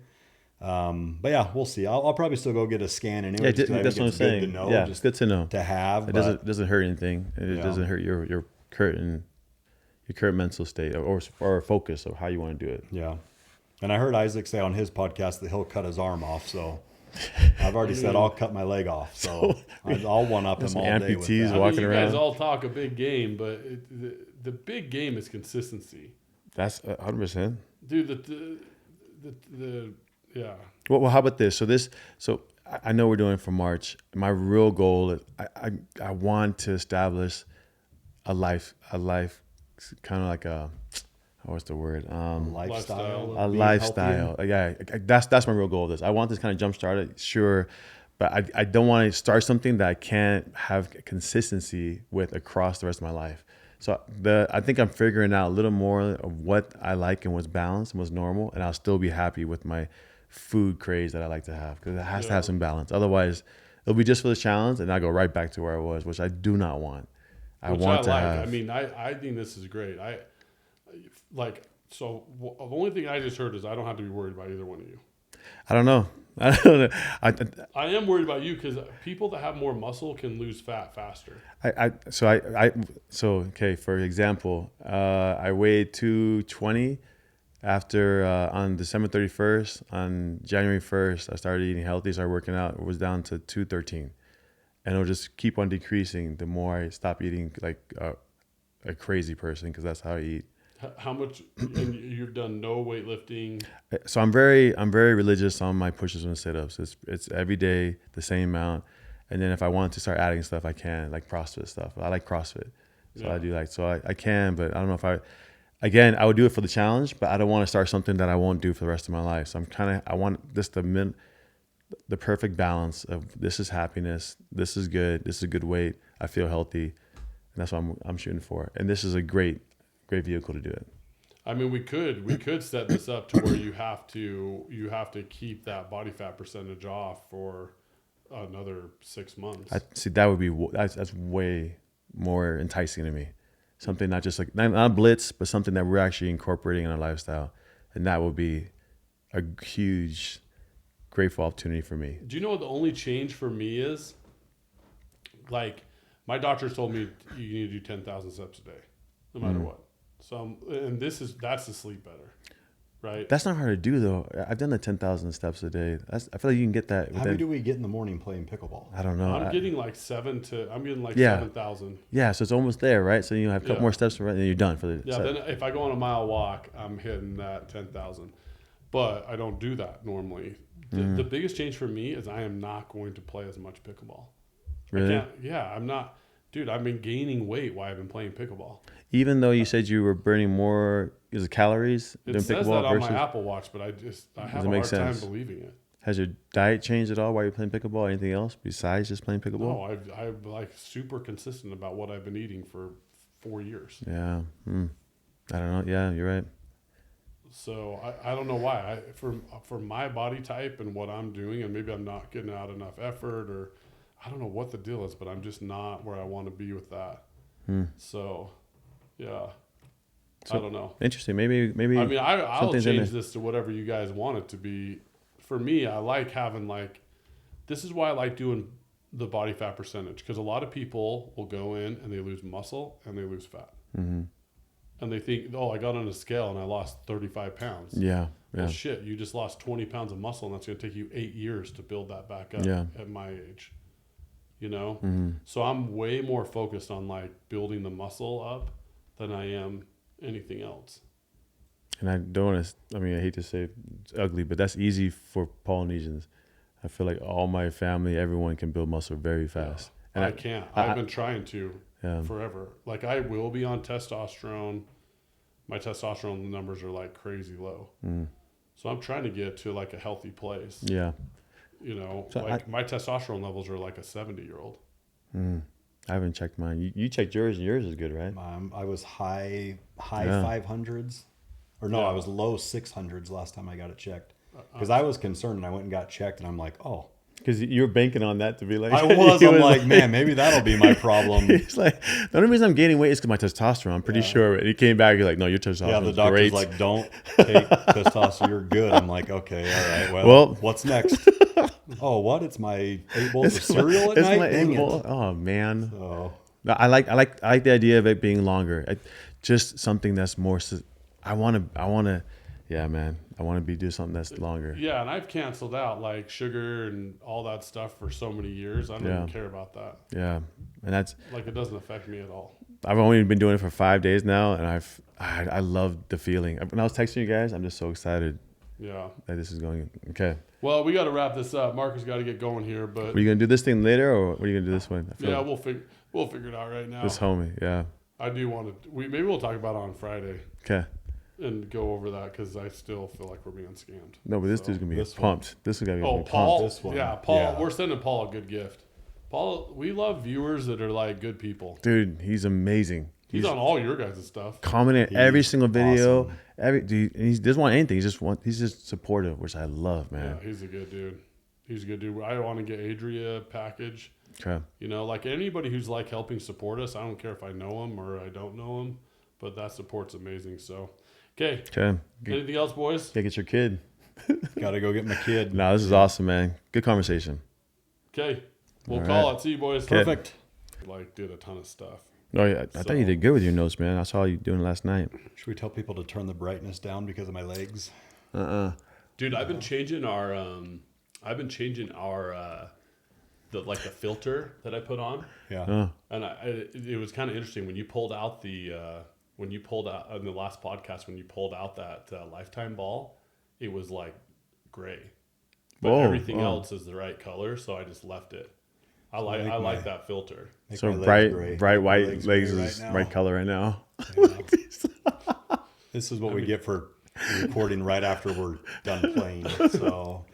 But yeah, we'll see. I'll probably still go get a scan anyway. Yeah, that's what I'm saying. Good to know, yeah, it's good to know. To have. It doesn't hurt anything. It doesn't hurt your current mental state or focus of how you want to do it. Yeah. And I heard Isaac say on his podcast that he'll cut his arm off. So I've already said I'll cut my leg off. So I'll one up him all day with amputees that. walking you around. guys all talk a big game, but the big game is consistency. That's 100%. Dude, yeah. Well, how about this? So I know we're doing it for March. My real goal is I want to establish a life kind of like a, what's the word? Lifestyle. A lifestyle. Yeah, that's my real goal of this. I want this kind of jump started, sure, but I don't want to start something that I can't have consistency with across the rest of my life. So I think I'm figuring out a little more of what I like and what's balanced and what's normal, and I'll still be happy with my food craze that I like to have, because it has to have some balance. Otherwise, it'll be just for the challenge, and I'll go right back to where I was, which I do not want. I mean, I think this is great. So the only thing I just heard is I don't have to be worried about either one of you. I don't know. I am worried about you, because people that have more muscle can lose fat faster. Okay, for example, I weighed 220 after on December 31st. On January 1st, I started eating healthy, started working out. It was down to 213. And it'll just keep on decreasing the more I stop eating like a crazy person, because that's how I eat. How much? And you've done no weightlifting. So I'm very religious on my pushes and sit-ups. It's every day the same amount, and then if I want to start adding stuff, I can, like CrossFit stuff. I like CrossFit, so I do I can, but I don't know if I would do it for the challenge, but I don't want to start something that I won't do for the rest of my life. So I want this the perfect balance of, this is happiness, this is good, this is a good weight, I feel healthy, and that's what I'm shooting for. And this is a great vehicle to do it. I mean, we could set this up to where you have to keep that body fat percentage off for another 6 months. That's way more enticing to me. Something not just like not a blitz, but something that we're actually incorporating in our lifestyle, and that will be a huge, grateful opportunity for me. Do you know what the only change for me is? Like, my doctors told me you need to do 10,000 steps a day, no matter what. So that's the sleep better, right? That's not hard to do though. I've done the 10,000 steps a day. I feel like you can get that. How many do we get in the morning playing pickleball? I don't know. I'm getting like 7,000. Yeah. 7,000. Yeah, so it's almost there, right? So you have a couple Yeah. more steps, and then you're done for the Yeah. set. Then if I go on a mile walk, I'm hitting that 10,000. But I don't do that normally. The biggest change for me is I am not going to play as much pickleball. Really? I'm not. Dude, I've been gaining weight while I've been playing pickleball. Even though you said you were burning more calories It doing says pickleball that on versus, my Apple Watch, but I have a Doesn't hard make time sense. believing it. has your diet changed at all while you're playing pickleball? Anything else besides just playing pickleball? No, I'm like super consistent about what I've been eating for 4 years. Yeah. I don't know. Yeah, you're right. So I don't know why. For my body type and what I'm doing, and maybe I'm not getting out enough effort, or I don't know what the deal is, but I'm just not where I want to be with that. So, yeah, I don't know. Interesting. Maybe. I mean, I'll something's in change there. this to whatever you guys want it to be. For me, I like having this is why I like doing the body fat percentage, because a lot of people will go in and they lose muscle and they lose fat. Mm-hmm. And they think, oh, I got on a scale and I lost 35 pounds. Yeah. Well, shit, you just lost 20 pounds of muscle, and that's going to take you 8 years to build that back up at my age. You know? Mm-hmm. So I'm way more focused on building the muscle up than I am anything else. And I don't want to, I hate to say it's ugly, but that's easy for Polynesians. I feel like all my family, everyone can build muscle very fast. Yeah, And I can't. I've been trying to forever. I will be on testosterone. My testosterone numbers are crazy low. So I'm trying to get to a healthy place. Yeah. You know, So my testosterone levels are like a 70-year-old. I haven't checked mine. You checked yours, and yours is good, right? I was high 500s. Or no, I was low 600s last time I got it checked. Because I was concerned, and I went and got checked, and I'm like, oh. Because you were banking on that to be like. I was. I'm like, man, maybe that'll be my problem. It's like, the only reason I'm gaining weight is because my testosterone. I'm pretty sure. And he came back, he's like, no, your testosterone Yeah, the is doctor's great. like, don't take testosterone. You're good. I'm like, okay, all right. Well, what's next? Oh, what? It's my 8 bowls of cereal at it's night? my Dang 8 it. bowl. Oh, man. So, I like the idea of it being longer. Just something that's more. I want to. Yeah, man. I want to do something that's longer. Yeah, and I've canceled out sugar and all that stuff for so many years. I don't even care about that. Yeah, and that's it doesn't affect me at all. I've only been doing it for 5 days now, and I love the feeling. When I was texting you guys, I'm just so excited. Yeah, that this is going okay. Well, we got to wrap this up. Marcus got to get going here, but are you gonna do this thing later, or what are you gonna do this one? Yeah, we'll figure it out right now. This homie, yeah. I do want to. Maybe we'll talk about it on Friday. Okay. And go over that because I still feel like we're being scammed. No, but this dude's gonna be pumped. This is gonna be Paul. This one. Yeah, Paul. Yeah. We're sending Paul a good gift. Paul, we love viewers that are good people. Dude, he's amazing. He's on all your guys' stuff. Commenting every single video. Awesome. He doesn't want anything. He's just supportive, which I love, man. Yeah, he's a good dude. He's a good dude. I want to get Adria a package. Okay. You know, anybody who's helping support us. I don't care if I know him or I don't know him, but that support's amazing. So. Okay. Anything else, boys? Yeah, get your kid. Gotta go get my kid. No, this is awesome, man. Good conversation. Okay. We'll call it. See you, boys. Perfect. Did a ton of stuff. Oh, yeah. I thought you did good with your notes, man. I saw you doing it last night. Should we tell people to turn the brightness down because of my legs? Dude, I've been changing our the filter that I put on. Yeah. And it was kind of interesting when you pulled out in the last podcast, when you pulled out that lifetime ball, it was gray, but everything else is the right color. So I just left it. I like that filter. So bright white legs is right color right now. This is what we get for recording right after we're done playing. So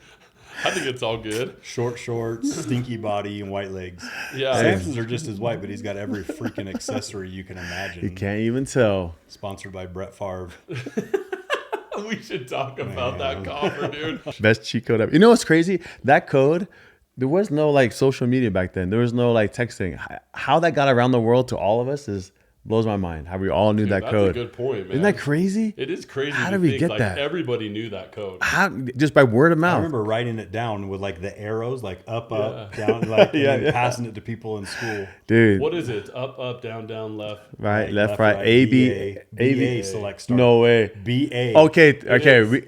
I think it's all good. Short shorts, stinky body, and white legs. Yeah, Samson's are just as white, but he's got every freaking accessory you can imagine. You can't even tell. Sponsored by Brett Favre. We should talk about that coffer, dude. Best cheat code ever. You know what's crazy? That code, there was no social media back then. There was no texting. How that got around the world to all of us is Blows my mind how we all knew that That's code. a good point, man. Isn't that crazy? It is crazy. How to did we think, get like, that? Everybody knew that code. How just by word of I mouth? remember writing it down with like the arrows, like up, down, like and then passing it to people in school. Dude. What is it? Up, down, left. Right, left, right. A B BA select start. No way. BA. Okay.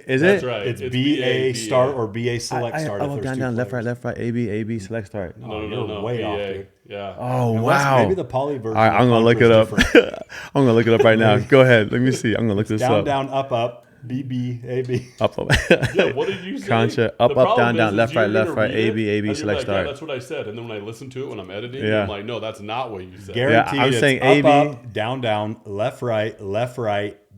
Is That's it? right. It's BA start or BA select start. if Oh, there's down, two left, players. right, A B select start. No, you're way BA. off, dude. Yeah. Oh Unless wow. Maybe the poly version. All right, I'm gonna look it up. I'm gonna look it up right now. Go ahead. Let me see. I'm gonna look this up. Down, up, BB, AB. Up. Yeah, what did you say? Contra, The up, problem down, is left, you're right, gonna read A B and you're select like, start. Yeah, that's what I said. And then when I listen to it when I'm editing, Yeah. I'm like, no, that's not what you said. Guaranteed. I'm it's saying up, AB. up, down, left, right,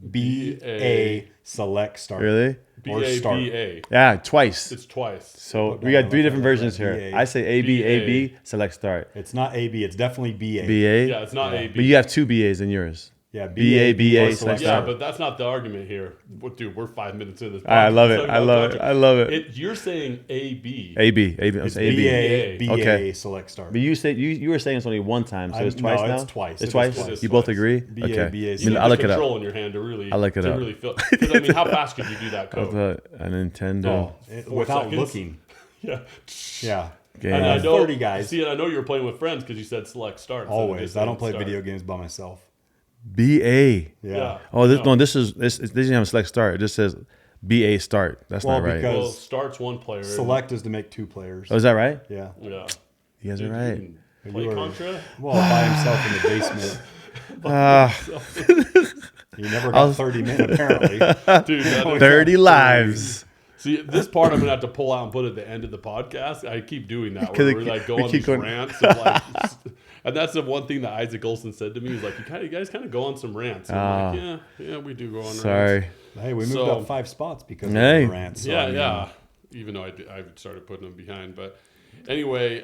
BA select start. Really? Or start. BA. Yeah, twice. It's twice. So Put we down, got three left, different right, versions here. BA. I say AB select start. It's not AB. It's definitely BA. BA. Yeah, it's not Yeah. AB. But you have two BAs in yours. Yeah, BA or select Yeah, start. but that's not the argument here. Dude, we're 5 minutes into this. I love it. Talking I about love it. Contra. I love it. You're saying AB. AB. I'm It's saying AB. BA Okay. select start. But you were saying it's only one time, so it's twice no, now. it's twice. It's It is twice. twice. You both Twice. agree? BA, Okay. BA You I need mean, I'll the look it up. control in your hand to really, I'll look it to up. really feel. Because I mean, how fast could you do that code? A Nintendo. Without seconds? looking. Yeah. Yeah. game. And I know 30 guys. See, and I know you were playing with friends because you said select start. instead of Always. just I don't saying play start. video games by myself. BA. Yeah. Oh, this No. no. This doesn't have a select start. It just says BA start. That's Well, not right. because- Well, starts one player. Select is to make two players. Oh, is that right? Yeah. Yeah. You guys are Dude, you right. can Play You are- Contra. Well, by himself in the basement. He never got 30 minutes, apparently. Dude, that is- 30 lives. See, this part I'm gonna have to pull out and put at the end of the podcast. I keep doing that where we're like we going on keep these going- rants of like, and that's the one thing that Isaac Olson said to me. He's like, you guys kind of go on some rants. And I'm like, yeah, we do go on rants. Sorry. Hey, we moved So- up 5 spots because Hey. of the rant. So, Yeah, I mean, yeah. Even though I started putting them behind, but anyway,